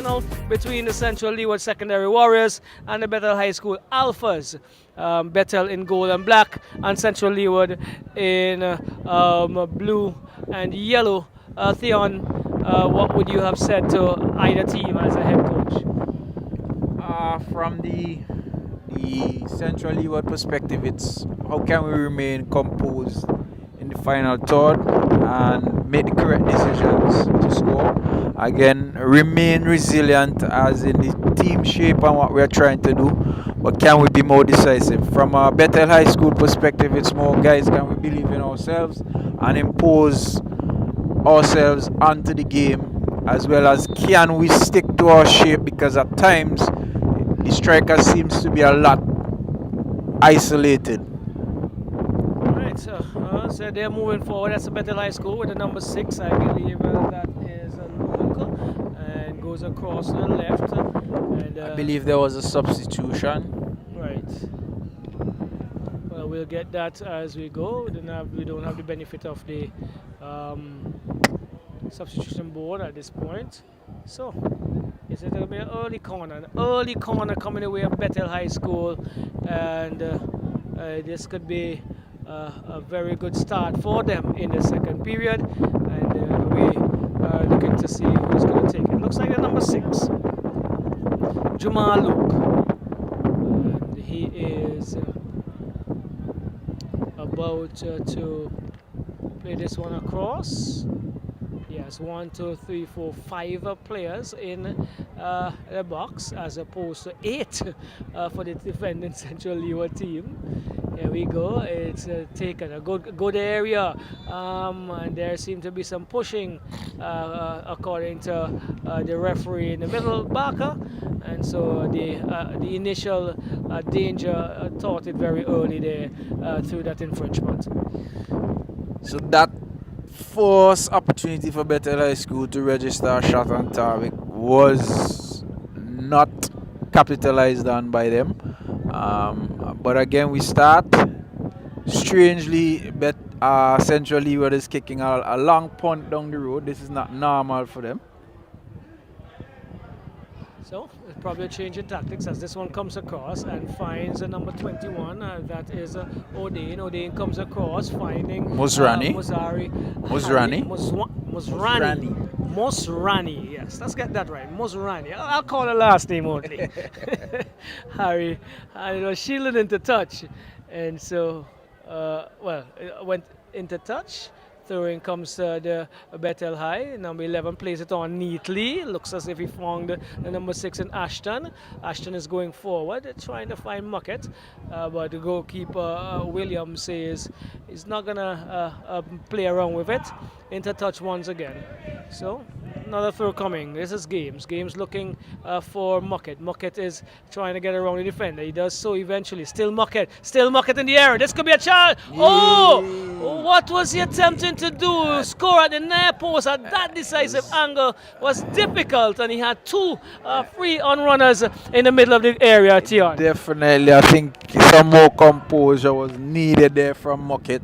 Final between the Central Leeward Secondary Warriors and the Bethel High School Alphas. Bethel in gold and black, and Central Leeward in blue and yellow. Theon, what would you have said to either team as a head coach? From the Central Leeward perspective, it's how can we remain composed in the final third and make the correct decisions to score. Again, remain resilient as in the team shape and what we are trying to do, but can we be more decisive? From a Bethel High School perspective, it's more guys, can we believe in ourselves and impose ourselves onto the game as well as can we stick to our shape, because at times the striker seems to be a lot isolated. Right, so they're moving forward. That's a Bethel High School with the number 6. I believe that is a local and goes across to the left. And, I believe there was a substitution. Right. Well, we'll get that as we go. We don't have the benefit of the substitution board at this point. So, is it going to be an early corner? An early corner coming away of Bethel High School, and this could be a very good start for them in the second period. And we are looking to see who's going to take it. Looks like the number 6, Jamal Luke. And he is about to play this one across. Yes, 1, 2, 3, 4, 5 players in the box, as opposed to 8 for the defending Central Leeward team. Here we go. It's taken a good area, and there seemed to be some pushing, according to the referee in the middle, Barker, and so the initial danger thought it very early there through that infringement. So that first opportunity for Bethel High School to register a shot on target was not capitalized on by them. But again, we start. Strangely, Central Leeward is kicking a long punt down the road. This is not normal for them. So, it's probably a change in tactics as this one comes across and finds number 21. That is Odain. Odain comes across, finding Musrani. Musrani. Yes, let's get that right. Musrani. I'll call the last name only. Harry. And it was shielded into touch. And so, it went into touch. Throwing comes the Bethel High. Number 11 plays it on neatly. Looks as if he found the number 6 in Ashton. Ashton is going forward, trying to find Muckett. But the goalkeeper, Williams, says he's not going to play around with it. Into touch once again. So, another throw coming. This is Games. Games looking for Muckett. Muckett is trying to get around the defender. He does so eventually. Still Muckett. Still Muckett in the air. This could be a chance. Oh! What was he attempting to do? Score at the near post at that decisive angle was difficult, and he had 2 free on runners in the middle of the area, Tion. Definitely, I think some more composure was needed there from Muckett.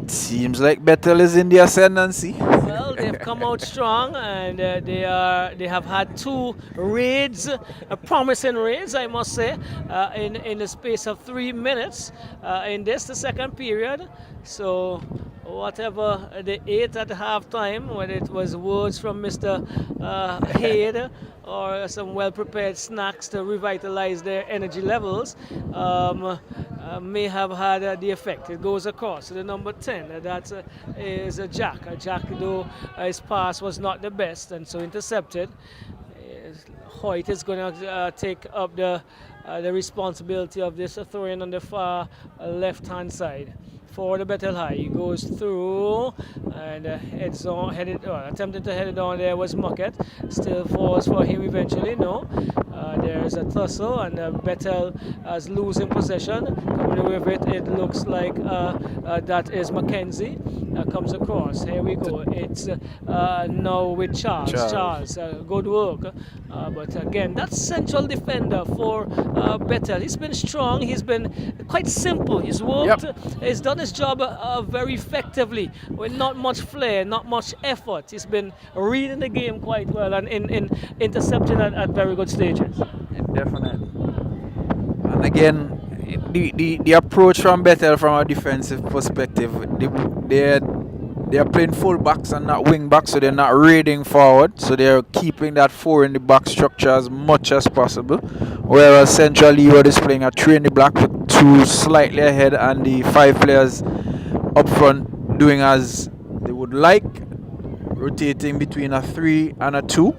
Seems like Bethel is in the ascendancy. Well, they've come out strong, and they have had 2 raids, promising raids, I must say, in the space of 3 minutes in the second period. So whatever they ate at halftime, whether it was words from Mr. Hayde or some well-prepared snacks to revitalize their energy levels, may have had the effect. It goes across to the number 10. That is Jack. Jack, though his pass was not the best, and so intercepted. Hoyt is going to take up the responsibility of this throwing on the far left-hand side. For the Bethel High, he goes through and attempted to head it on. There was Muckett, still falls for him eventually. No, there's a tussle, and Bethel is losing possession. Coming away with it, it looks like that is Mackenzie. Comes across. Here we go. It's now with Charles. Charles, good work. But again, that's central defender for Bethel. He's been strong. He's been quite simple. He's worked. He's done his job very effectively with not much flair, not much effort. He's been reading the game quite well and in intercepting at very good stages. Definitely. And again, the approach from Bethel from a defensive perspective, they are playing full backs and not wing backs, so they're not raiding forward, so they're keeping that 4 in the back structure as much as possible, whereas Central Leeward is playing a 3 in the black with 2 slightly ahead and the 5 players up front doing as they would like, rotating between a 3 and a 2.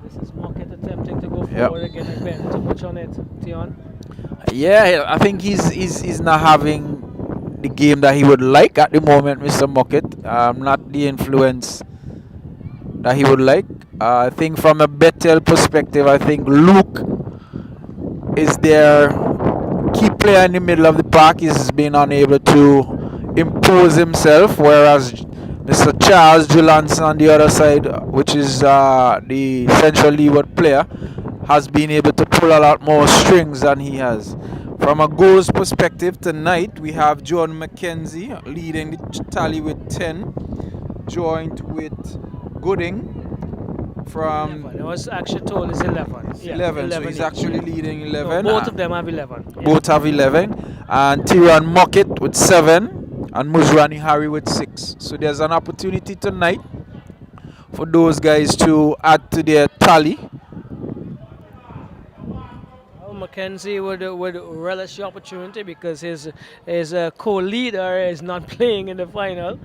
This is Muckett attempting to go forward again and Ben to push on it, Tion. Yeah, I think he's not having the game that he would like at the moment, Mr. Muckett. Not the influence that he would like. I think from a Bethel perspective, I think Luke is their key player in the middle of the park. He's been unable to impose himself, whereas Mr. Charles Julanson on the other side, which is the central leeward player, has been able to pull a lot more strings than he has. From a goals perspective tonight, we have John McKenzie leading the tally with 10, joint with Gooding from 11. I was actually told it's 11. Yeah, 11, so he's each. actually leading 11. No, both of them have 11. Yeah. Both have 11. And Tyrion Muckett with 7 and Muzrani Harry with 6. So there's an opportunity tonight for those guys to add to their tally. Mackenzie would relish the opportunity because his co-leader is not playing in the final.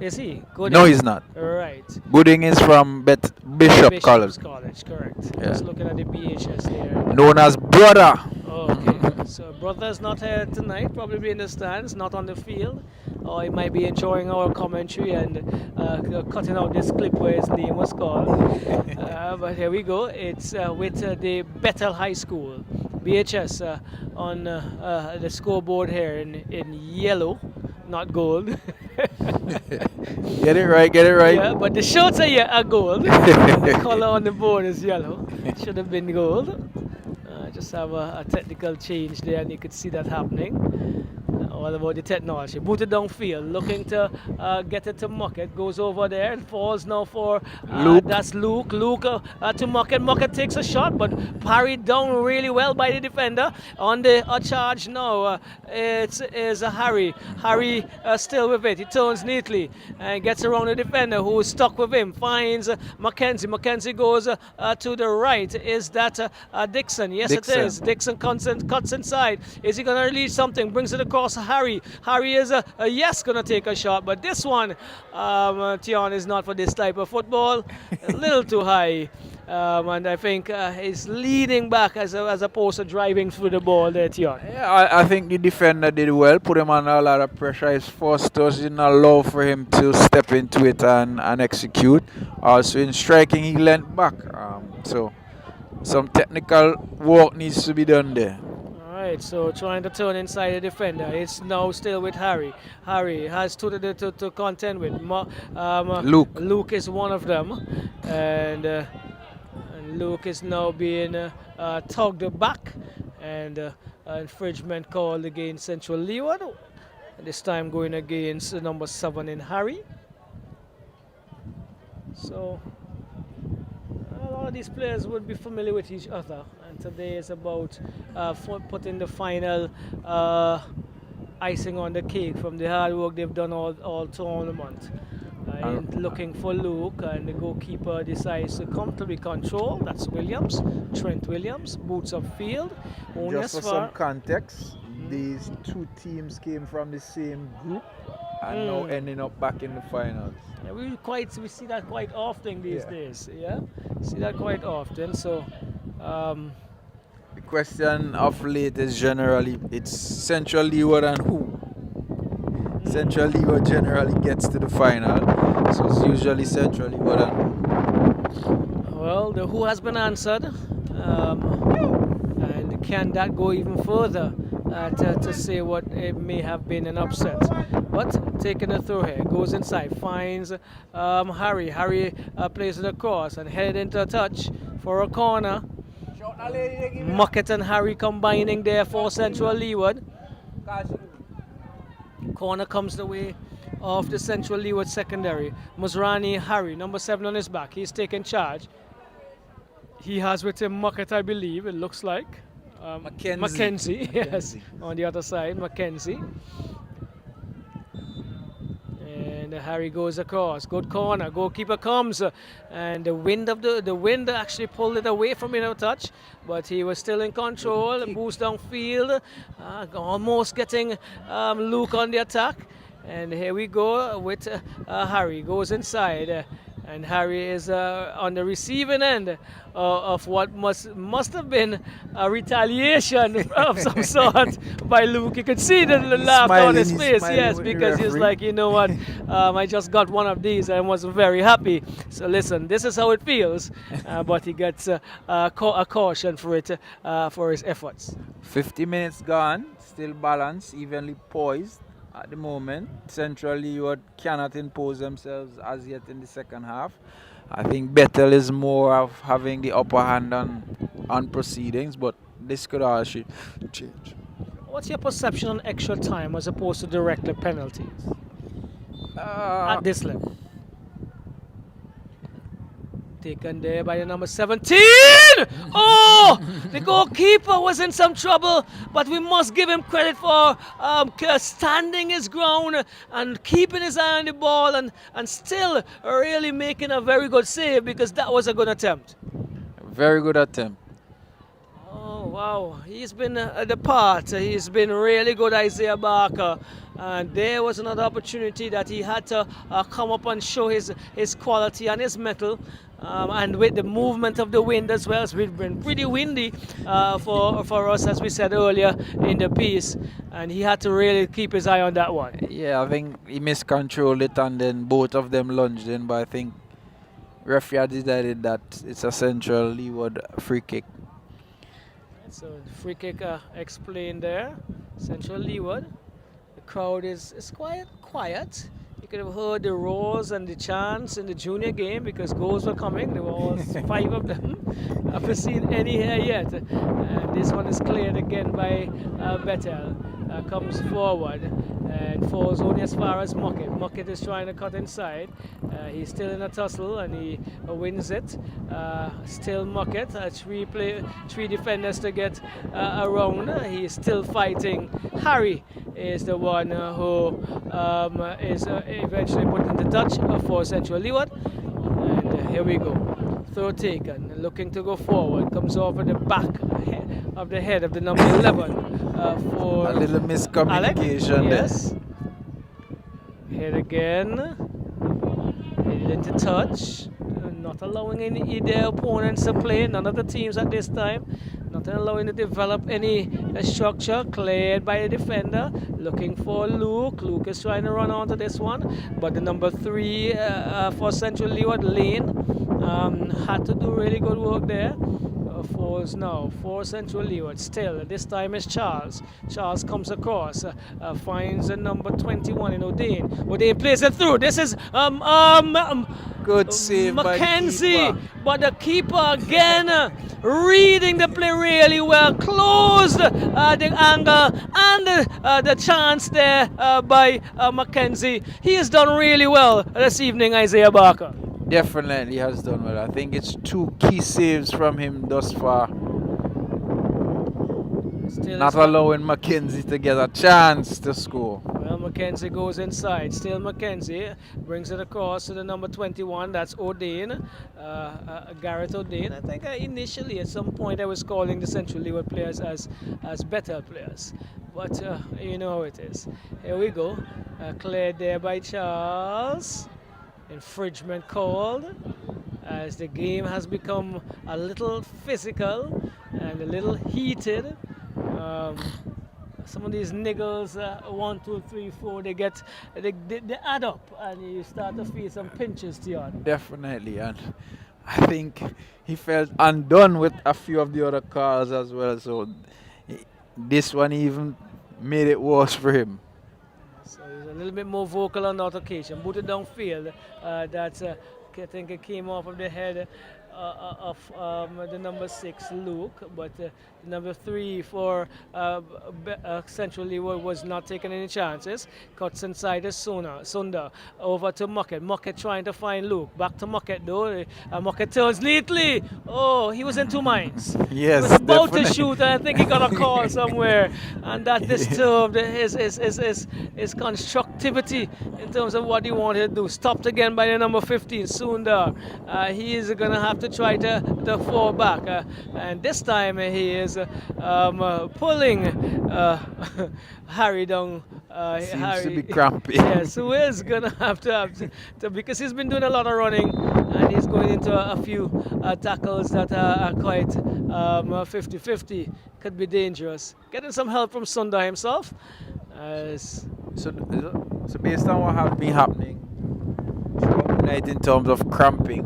Is he? Gooding? No, he's not. Right. Gooding is from Bishop College. Correct. Yeah. Just looking at the BHS there. Known as Brother. Oh, okay. So brother's not here tonight, probably in the stands, not on the field. Or he might be enjoying our commentary and cutting out this clip where his name was called. But here we go. It's with the Bethel High School. BHS on the scoreboard here in yellow, not gold. Get it right. Yeah, but the shorts are gold. The color on the board is yellow. Should have been gold. Just have a technical change there, and you could see that happening. All about the technology. Booted downfield, looking to get it to Muckett. Goes over there and falls now for Luke. That's Luke. Luke to Muckett. Muckett takes a shot, but parried down really well by the defender. On the charge now, it is Harry. Harry still with it. He turns neatly and gets around the defender who is stuck with him. Finds Mackenzie. Mackenzie goes to the right. Is that Dixon? Yes, Dixon. it is. Dixon cuts inside. Is he going to release something? Brings it across Harry. Harry is yes going to take a shot, but this one, Tion, is not for this type of football. A little too high. And I think he's leading back as opposed to driving through the ball there, Tion. Yeah, I think the defender did well, put him under a lot of pressure. His first touch didn't allow for him to step into it and execute. Also in striking, he leant back. So some technical work needs to be done there. Alright, so trying to turn inside the defender. It's now still with Harry. Harry has two to contend with. Luke. Luke is one of them. And Luke is now being tugged back. And infringement called against Central Leeward. This time going against number 7 in Harry. So a lot of these players would be familiar with each other, and today is about putting the final icing on the cake from the hard work they've done all tournament. And looking for Luke, and the goalkeeper decides to comfortably control. That's Williams, Trent Williams, boots upfield. Just for some context, these two teams came from the same group and now ending up back in the finals. Yeah, we see that quite often these days. Yeah, see that quite often. So the question of late is generally it's Central Leeward and who. Central Leeward generally gets to the final, so it's usually Central Leeward and who. Well, the who has been answered, and can that go even further to say what it may have been an upset? But taking a throw here, goes inside, finds Harry. Harry plays it across and headed into a touch for a corner. Muckett and Harry combining there for Central Leeward. Corner comes the way of the Central Leeward secondary. Muzrani Harry, number 7 on his back. He's taking charge. He has with him Muckett, I believe, it looks like. Mackenzie, yes, on the other side, Mackenzie. And Harry goes across. Good corner. Goalkeeper comes, and the wind actually pulled it away from him in a touch, but he was still in control. Boost downfield, almost getting Luke on the attack. And here we go with Harry goes inside. And Harry is on the receiving end of what must have been a retaliation of some sort by Luke. You could see the laugh on his face, yes, because he was like, you know what, I just got one of these and I wasn't very happy. So listen, this is how it feels, but he gets a caution for it, for his efforts. 50 minutes gone, still balanced, evenly poised at the moment. Central Leeward cannot impose themselves as yet in the second half. I think Bethel is more of having the upper hand on proceedings, but this could all change. What's your perception on extra time as opposed to direct penalties at this level? Taken there by the number 17. Oh, the goalkeeper was in some trouble, but we must give him credit for standing his ground and keeping his eye on the ball and still really making a very good save, because that was a good attempt. Very good attempt. Oh, wow. He's been the part. He's been really good, Isaiah Barker. And there was another opportunity that he had to come up and show his quality and his mettle. And with the movement of the wind as well, it's been pretty windy for us, as we said earlier in the piece. And he had to really keep his eye on that one. Yeah, I think he miscontrolled it and then both of them lunged in. But I think referee decided that it's a Central Leeward free kick. So free kick explained there. Central Leeward. The crowd is quiet. You could have heard the roars and the chants in the junior game because goals were coming. There were all 5 of them. I haven't seen any here yet. And this one is cleared again by Bethel. Comes forward and falls only as far as Muckett. Muckett is trying to cut inside. He's still in a tussle and he wins it. Still Muckett. 3 defenders to get around. He is still fighting. Harry is the one who is eventually put into touch for Central Leeward. And here we go. Throw taken. Looking to go forward. Comes over the back of the head of the number 11 for a little miscommunication there. Yes. Hit again. Hit into touch. Not allowing any their opponents to play. None of the teams at this time. Not allowing to develop any structure. Cleared by the defender. Looking for Luke. Luke is trying to run onto this one. But the number 3 for Central Leeward, Lane, had to do really good work there. Falls now for Central Leeward. Still, this time is Charles. Charles comes across, finds the number 21 in O'Dane. O'Dane plays it through. This is good save Mackenzie, by the keeper. but the keeper again reading the play really well. Closed the angle and the chance there by Mackenzie. He has done really well this evening, Isaiah Barker. Definitely has done well. I think it's 2 key saves from him thus far. Still not allowing Mackenzie to get a chance to score. Well, Mackenzie goes inside. Still Mackenzie brings it across to the number 21. That's O'Dane, Garrett O'Dane. I think initially at some point I was calling the Central Leeward players as better players. But you know how it is. Here we go. Cleared there by Charles. Infringement called as the game has become a little physical and a little heated. Some of these niggles, 1, 2, 3, 4, they add up and you start to feel some pinches to you. Definitely, and I think he felt undone with a few of the other calls as well, so this one even made it worse for him. So he's a little bit more vocal on that occasion. Booted downfield. That I think it came off of the head of the number 6, Luke, but the number 3 for Central Leeward was not taking any chances. Cuts inside to Sunda over to Muckett. Muckett trying to find Luke. Back to Muckett though. Muckett turns neatly. Oh, he was in 2 minds. Yes, he was about definitely. to shoot, and I think he got a call somewhere, and that disturbed his constructivity in terms of what he wanted to do. Stopped again by the number 15, Sunda. He is going to have to try to fall back, and this time he is pulling Harry down Seems to be crampy. Yes, who is gonna have to because he's been doing a lot of running and he's going into a few tackles that are quite 50-50. Could be dangerous. Getting some help from Sunda himself. So based on what has been happening throughout the night in terms of cramping,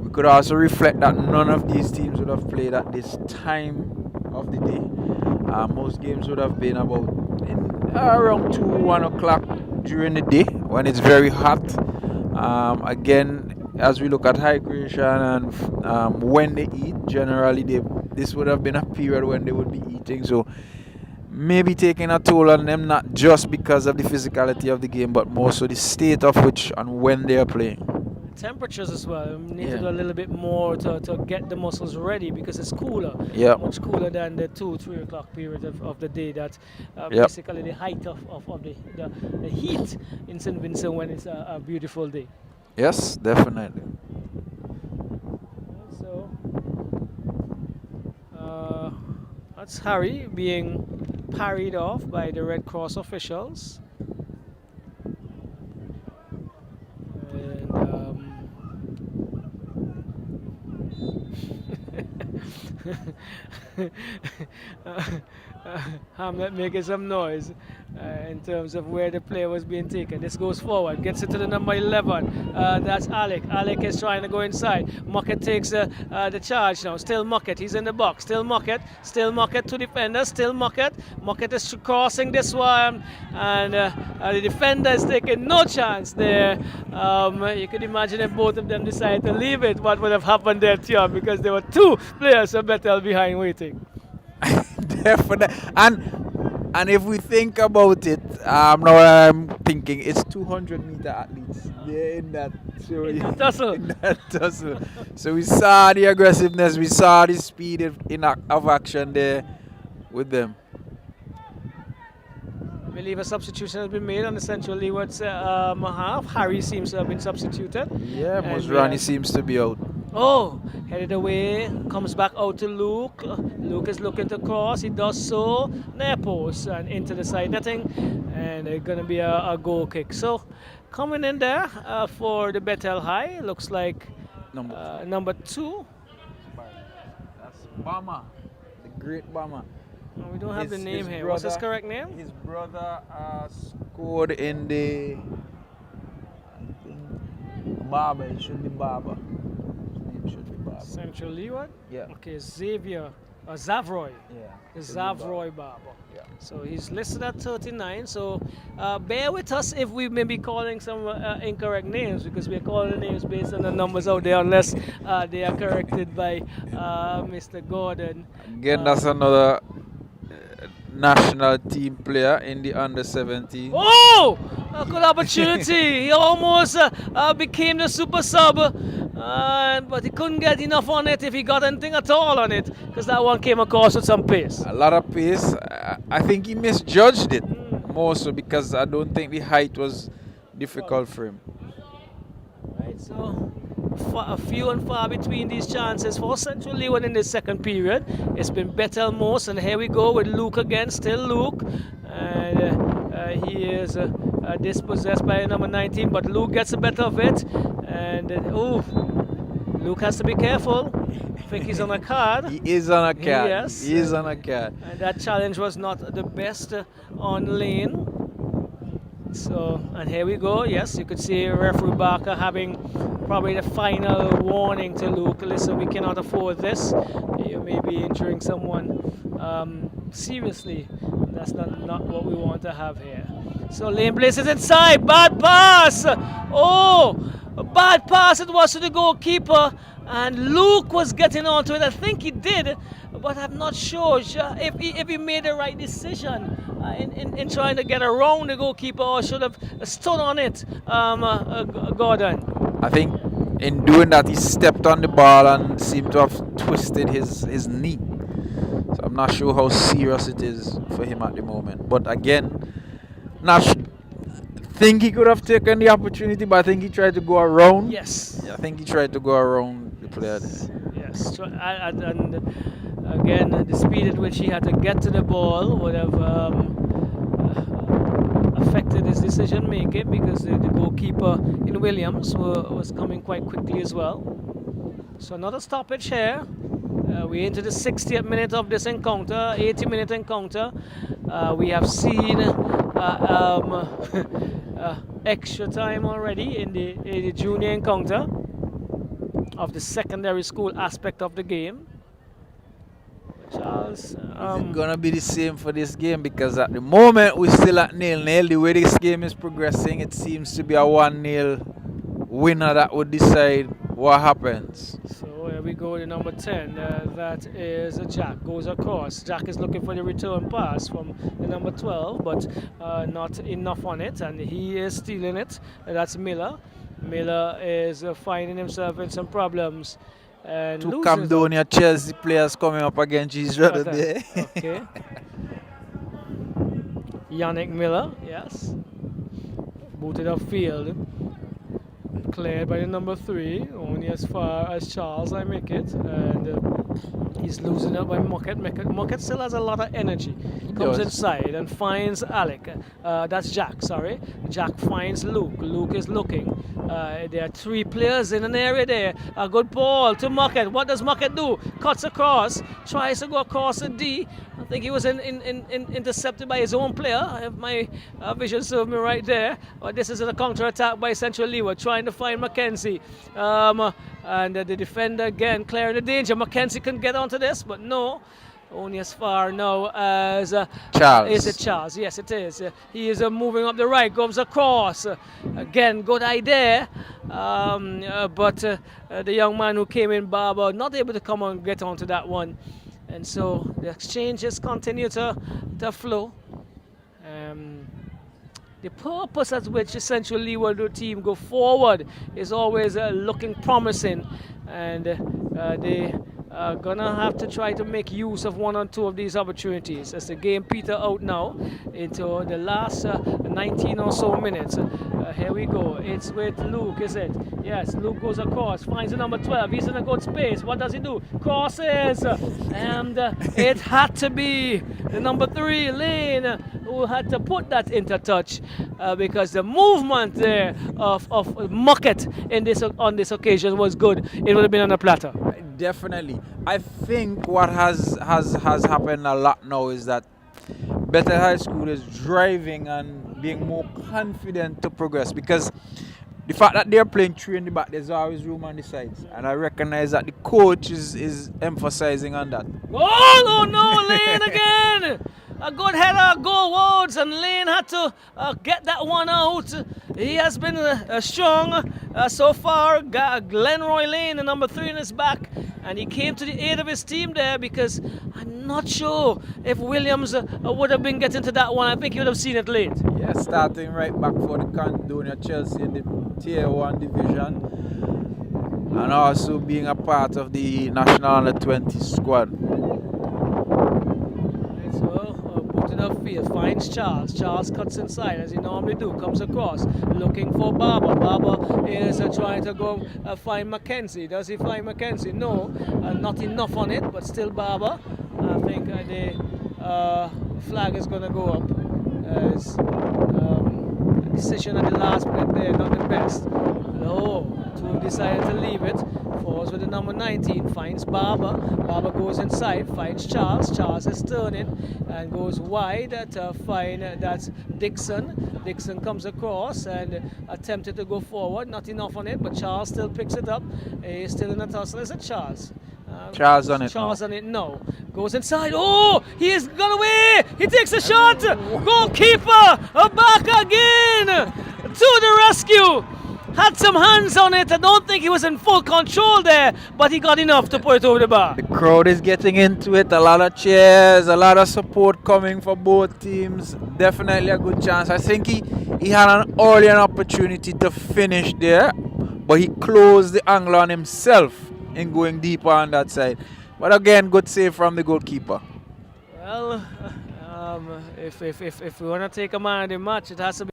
we could also reflect that none of these teams would have played at this time of the day. Most games would have been about around 1 o'clock during the day when it's very hot. Again, as we look at hydration and when they eat, generally this would have been a period when they would be eating. So maybe taking a toll on them, not just because of the physicality of the game, but more so the state of which and when they are playing. Temperatures as well. We need to do a little bit more to get the muscles ready because it's cooler. Yeah. Much cooler than the 2-3 o'clock period of the day. That basically the height of the heat in St. Vincent when it's a beautiful day. Yes, definitely. So that's Harry being parried off by the Red Cross officials. Hamlet making some noise in terms of where the player was being taken. This goes forward, gets it to the number 11. That's Alec. Alec is trying to go inside. Muckett takes the charge now. Still Muckett. He's in the box. Still Muckett. Still Muckett to defender. Still Muckett. Muckett is crossing this one, and the defender is taking no chance there. You could imagine if both of them decided to leave it, what would have happened there, Tia, because there were two players of Bethel behind waiting. Definitely. And if we think about it, now I'm thinking it's 200-meter athletes. They're in that. So In that tussle. In that tussle. So we saw the aggressiveness, we saw the speed of action there with them. I believe a substitution has been made on the Central Leeward's half. Harry seems to have been substituted. Yeah, And Musrani seems to be out. Oh, headed away, comes back out to Luke. Luke is looking to cross, he does so, near post and into the side netting, and it's going to be a goal kick. So, coming in there for the Bethel High, looks like number 2. That's Bama, the great Bama. No, we don't have the name here. Brother, What's his correct name? His brother scored in the, I think, Barber. It should be Barber. Central Leeward? Yeah. Okay, Xavier, Zavroy. Yeah. Zavroy Barber. Yeah. So he's listed at 39. So bear with us if we may be calling some incorrect names, because we're calling the names based on the numbers out there, unless they are corrected by Mr. Gordon. Again, that's another national team player in the under 17. Oh! A good opportunity. He almost became the super sub, but he couldn't get enough on it if he got anything at all on it, because that one came across with some pace. A lot of pace. I think he misjudged it more so, because I don't think the height was difficult for him. Right, so a few and far between these chances for Central Leeward in the second period. It's been Bethel most, and here we go with Luke again, still Luke, and he is dispossessed by number 19, but Luke gets the better of it, and Luke has to be careful. I think he's on a card. He is on a card. Yes. He is on a card. And that challenge was not the best on lane. So, and here we go. Yes, you could see referee Barker having probably the final warning to Luke. Listen, we cannot afford this. You may be injuring someone seriously. That's not what we want to have here. So Lane places inside. Bad pass. Oh, a bad pass it was to the goalkeeper. And Luke was getting onto it. I think he did, but I'm not sure if he made the right decision in trying to get around the goalkeeper, or should have stood on it, Gordon. I think in doing that, he stepped on the ball and seemed to have twisted his knee. So I'm not sure how serious it is for him at the moment. But again, think he could have taken the opportunity, but I think he tried to go around. Yes. I think he tried to go around the player there. Yes. And again, the speed at which he had to get to the ball would have affected his decision making because the goalkeeper in Williams was coming quite quickly as well. So another stoppage here. We're into the 60th minute of this encounter, 80-minute encounter. We have seen extra time already in the junior encounter of the secondary school aspect of the game. Charles, Is it gonna be the same for this game? Because at the moment we're still at 0-0. The way this game is progressing, it seems to be a 1-0 winner that would decide what happens. so here we go to number 10. That is Jack. Goes across. Jack is looking for the return pass from the number 12, but not enough on it, and he is stealing it. That's Miller. Miller is finding himself in some problems. And Two loses Camdonia Chelsea players coming up against each other there. Okay. Yannick Miller, yes. Booted upfield. Cleared by the number 3, only as far as Charles, I make it. And he's losing it by Muckett. Muckett still has a lot of energy. Comes inside and finds Alec. That's Jack, sorry. Jack finds Luke. Luke is looking. There are 3 players in an area there. A good ball to Muckett. What does Muckett do? Cuts across. Tries to go across the D. I think he was intercepted by his own player. I have my vision served me right there. This is a counter-attack by Central Leeward, trying to find Mackenzie. And the defender again clearing the danger. Mackenzie can get onto this, but no. Only as far now as Charles. Is it Charles? Yes, it is. He is moving up the right, goes across. Again, good idea. But the young man who came in, Barber, not able to come and get onto that one. And so the exchanges continue to flow. The purpose at which the Central Leeward team go forward is always looking promising, and they are gonna have to try to make use of 1 or 2 of these opportunities as the game peter out now into the last 19 or so minutes. Here we go. It's with Luke, is it? Yes, Luke goes across, finds the number 12. He's in a good space. What does he do? Crosses, and it had to be the number 3, Lane, who had to put that into touch because the movement there of Muckett on this occasion was good. It would have been on a platter. Definitely. I think what has happened a lot now is that Bethel High School is driving and being more confident to progress, because the fact that they're playing 3 in the back, there's always room on the sides, and I recognize that the coach is emphasizing on that. Oh no, Lane again! A good header, goalwards, and Lane had to get that one out. He has been strong so far. Glenroy Lane, the number 3 in his back, and he came to the aid of his team there, because I'm not sure if Williams would have been getting to that one. I think he would have seen it late. Yeah, starting right back for the Camdonia Chelsea in the Tier 1 division, and also being a part of the National Under 20 squad. Upfield, finds Charles. Charles cuts inside as he normally do, comes across, looking for Barber. Barber is trying to go find Mackenzie. Does he find Mackenzie? No, not enough on it, but still Barber. I think the flag is going to go up as a decision at the last minute there, not the best. No, two decided to leave it. Falls with the number 19, finds Barber. Barber goes inside, finds Charles. Charles is turning and goes wide to find that's Dixon. Dixon comes across and attempted to go forward. Not enough on it, but Charles still picks it up. He's still in the tussle. Is it Charles? Charles on it. Charles on it, no. Goes inside. Oh, he has gone away. He takes a shot. Goalkeeper back again to the rescue. Had some hands on it. I don't think he was in full control there, but he got enough to put it over the bar. The crowd is getting into it. A lot of cheers, a lot of support coming for both teams. Definitely a good chance. I think he had an early opportunity to finish there, but he closed the angle on himself in going deeper on that side. But again, good save from the goalkeeper. Well, if we want to take a man of the match, it has to be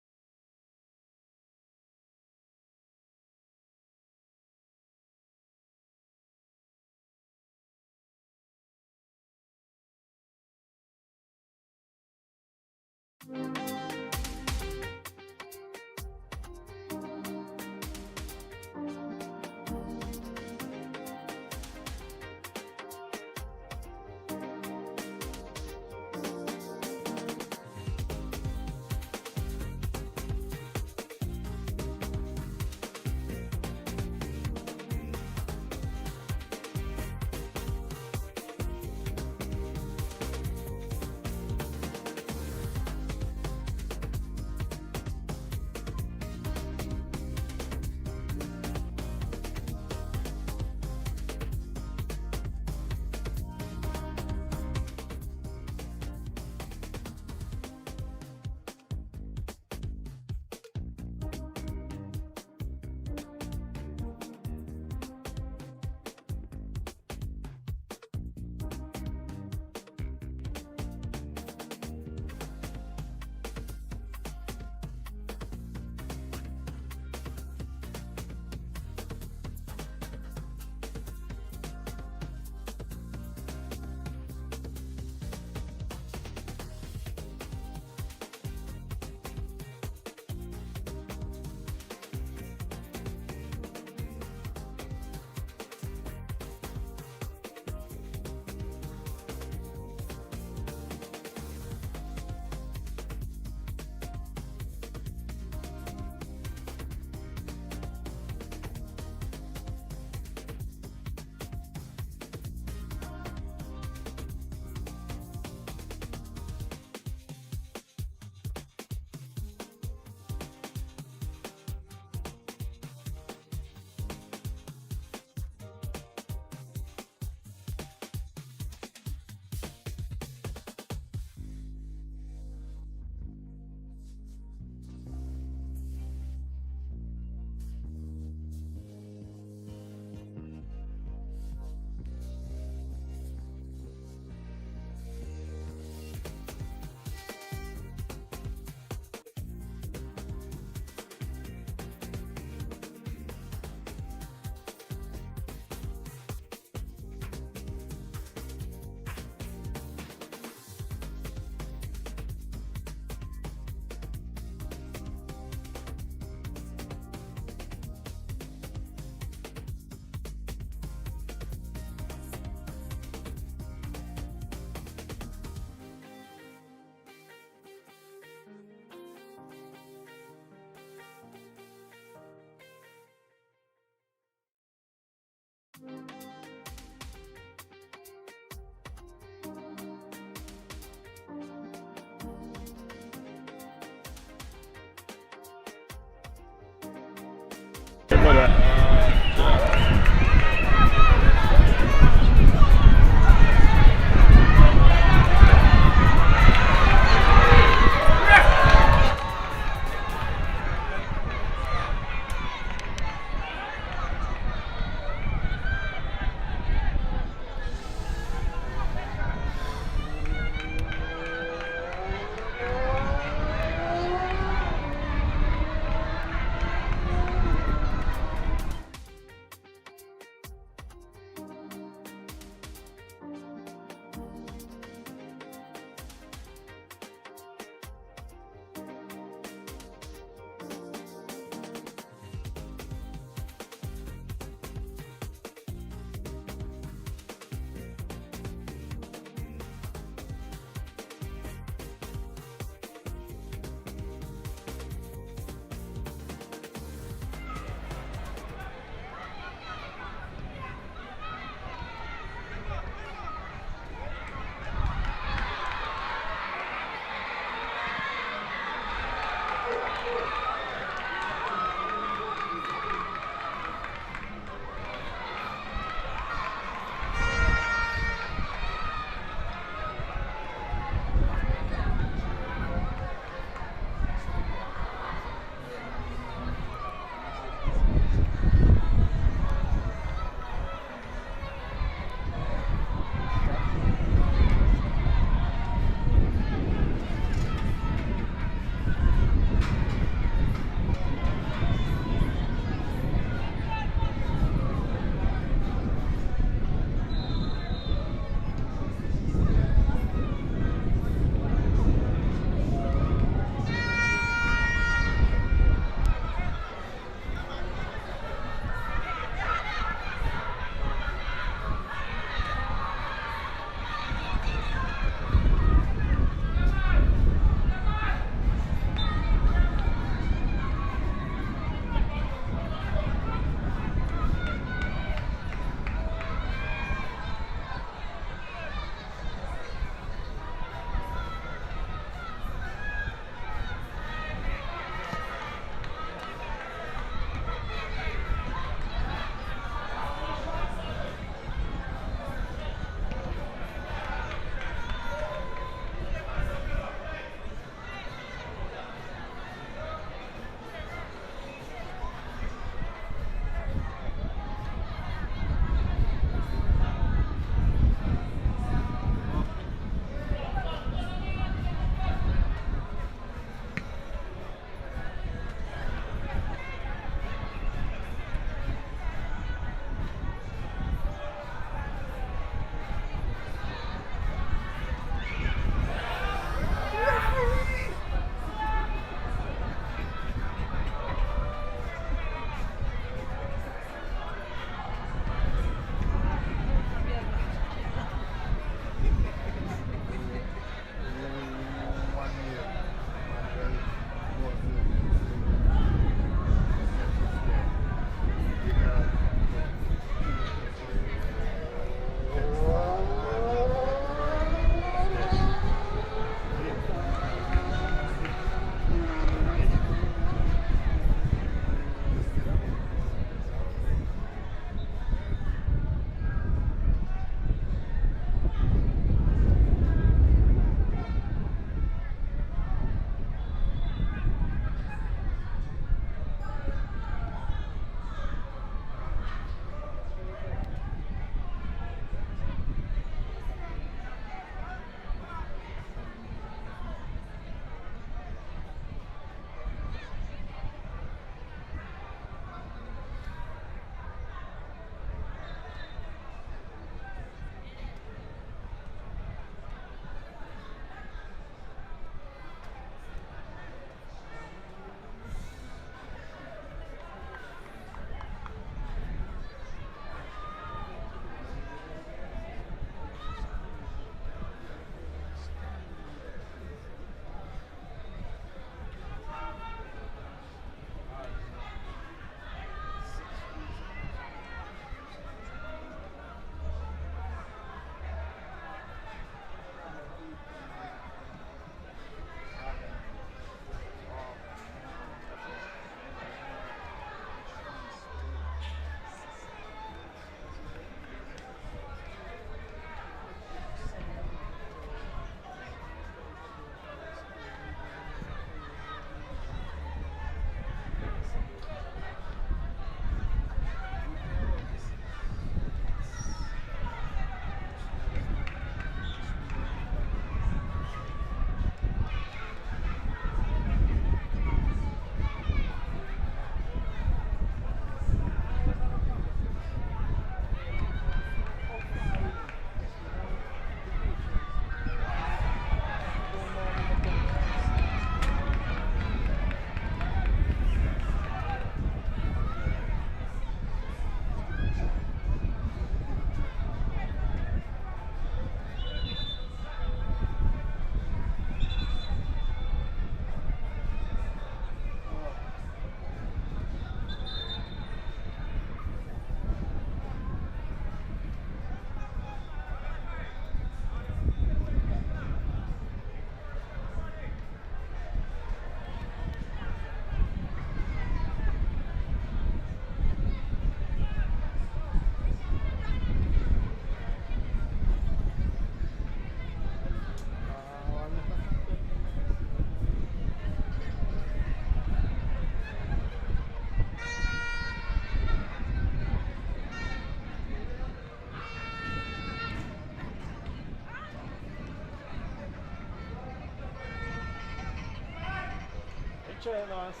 try it now and see.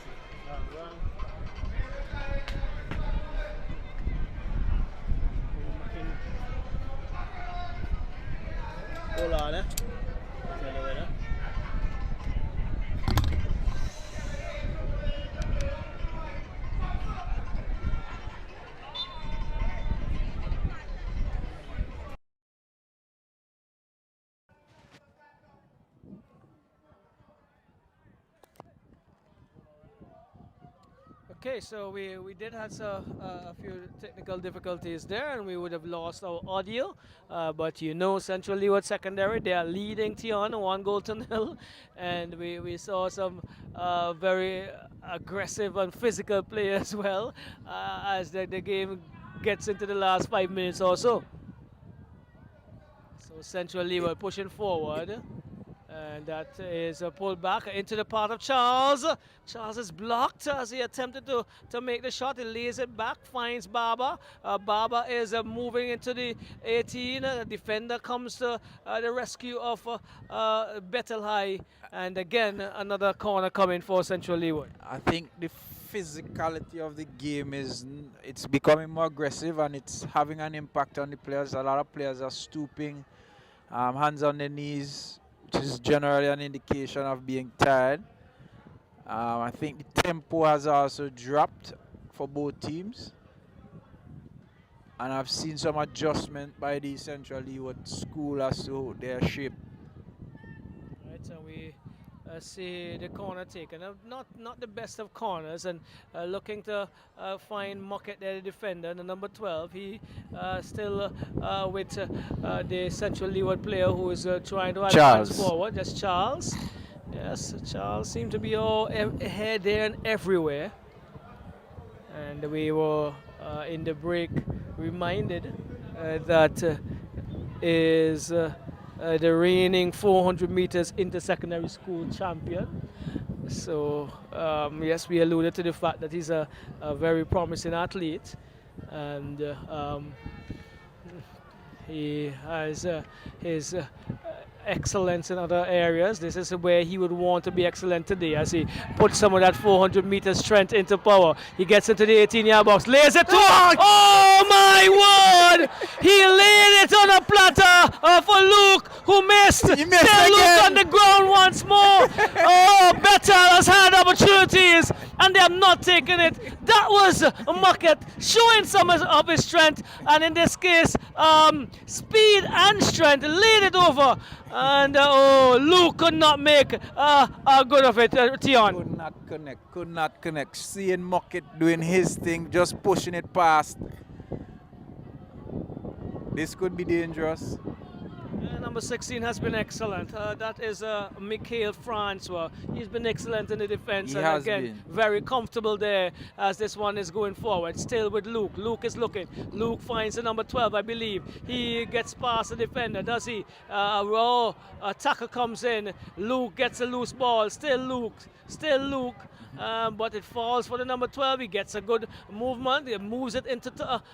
Hold on, eh? Tell you whether. Okay, so we did have a few technical difficulties there, and we would have lost our audio. But you know, Central Leeward Secondary, they are leading Tion 1-0, and we saw some very aggressive and physical play as well as the game gets into the last 5 minutes or so. So Central Leeward pushing forward. And that is a pull back into the part of Charles. Charles is blocked as he attempted to make the shot. He lays it back, finds Baba. Baba is moving into the 18. The defender comes to the rescue of Bethel High. And again, another corner coming for Central Leeward. I think the physicality of the game it's becoming more aggressive, and it's having an impact on the players. A lot of players are stooping, hands on their knees, which is generally an indication of being tired. I think the tempo has also dropped for both teams, and I've seen some adjustment by the Central Leeward school as to their shape. Right, so we see the corner taken. Not the best of corners, and looking to find Muckett there, the defender, the number 12. He still with the Central Leeward player who is trying to advance forward. That's Charles. Yes, Charles seemed to be all here, there, and everywhere. And we were in the break reminded that is the reigning 400 meters inter-secondary school champion. So yes, we alluded to the fact that he's a very promising athlete, and he has his excellence in other areas. This is where he would want to be excellent today, as he puts some of that 400 meter strength into power. He gets into the 18-yard box, lays it to oh my word! He laid it on a platter for Luke, who missed. He missed Still again. Luke on the ground once more. Oh, Bethel has had opportunities, and they have not taken it. That was Muckett showing some of his strength, and in this case, speed and strength, laid it over. And Luke could not make good of it, Tion. Could not connect. Seeing Muckett doing his thing, just pushing it past. This could be dangerous. Number 16 has been excellent. That is Mikhail Francois. He's been excellent in the defense. He and has again, been. very comfortable there as this one is going forward. Still with Luke. Luke is looking. Luke finds the number 12, I believe. He gets past the defender, does he? A raw attacker comes in. Luke gets a loose ball. Still Luke. But it falls for the number 12. He gets a good movement. He moves it into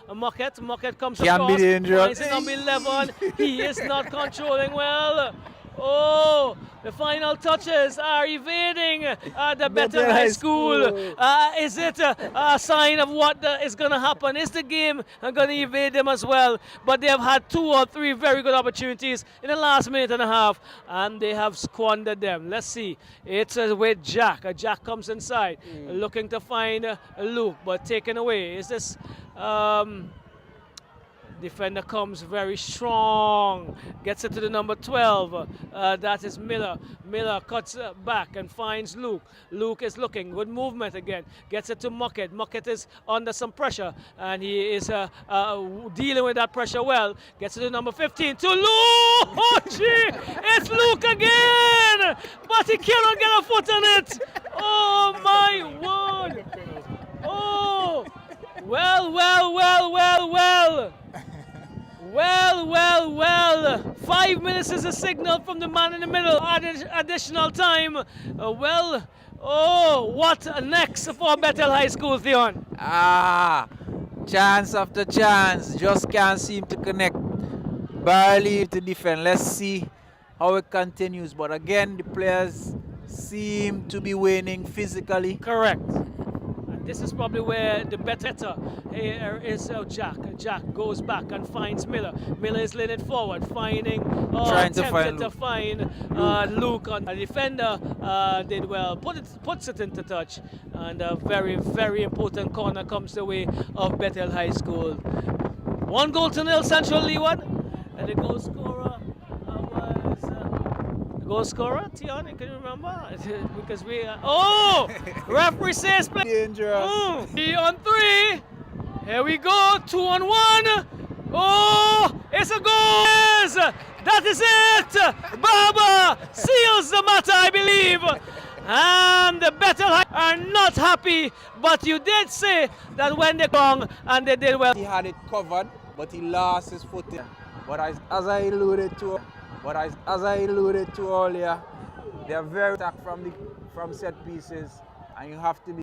Muckett. Muckett comes Can across. be dangerous. Finds the number 11. He is not controlling well. Oh, the final touches are evading the Bethel High School. Is it a sign of what is going to happen? Is the game going to evade them as well? But they have had 2 or 3 very good opportunities in the last minute and a half, and they have squandered them. Let's see. It's with Jack. Jack comes inside, looking to find Luke, but taken away. Is this... Defender comes very strong, gets it to the number 12. That is Miller. Miller cuts back and finds Luke. Luke is looking, good movement again. Gets it to Muckett. Muckett is under some pressure, and he is dealing with that pressure well. Gets it to number 15 to Luke. Oh, gee, it's Luke again, but he cannot get a foot on it. Oh my word! Oh, well. Well, 5 minutes is a signal from the man in the middle. Additional time. What next for Bethel High School, Theon? Chance after chance. Just can't seem to connect. Barely to defend. Let's see how it continues. But again, the players seem to be waning physically. Correct. And this is probably where the better here is Jack. Jack goes back and finds Miller. Miller is leaning forward, finding, Trying to attempting find to find Luke. On the defender did well, puts it into touch, and a very, very important corner comes the way of Bethel High School. 1-0 Central Leeward, and the goal scorer was goal scorer, Tiani, can you remember? Because we referee says play. Dangerous. 3 on 3. Here we go. 2 on 1. Oh, it's a goal. Yes, that is it. Baba seals the matter, I believe. And the Bethel are not happy, but you did say that when they wrong and they did well. He had it covered, but he lost his footing. But as I alluded to earlier, they are very attack from set pieces, and you have to be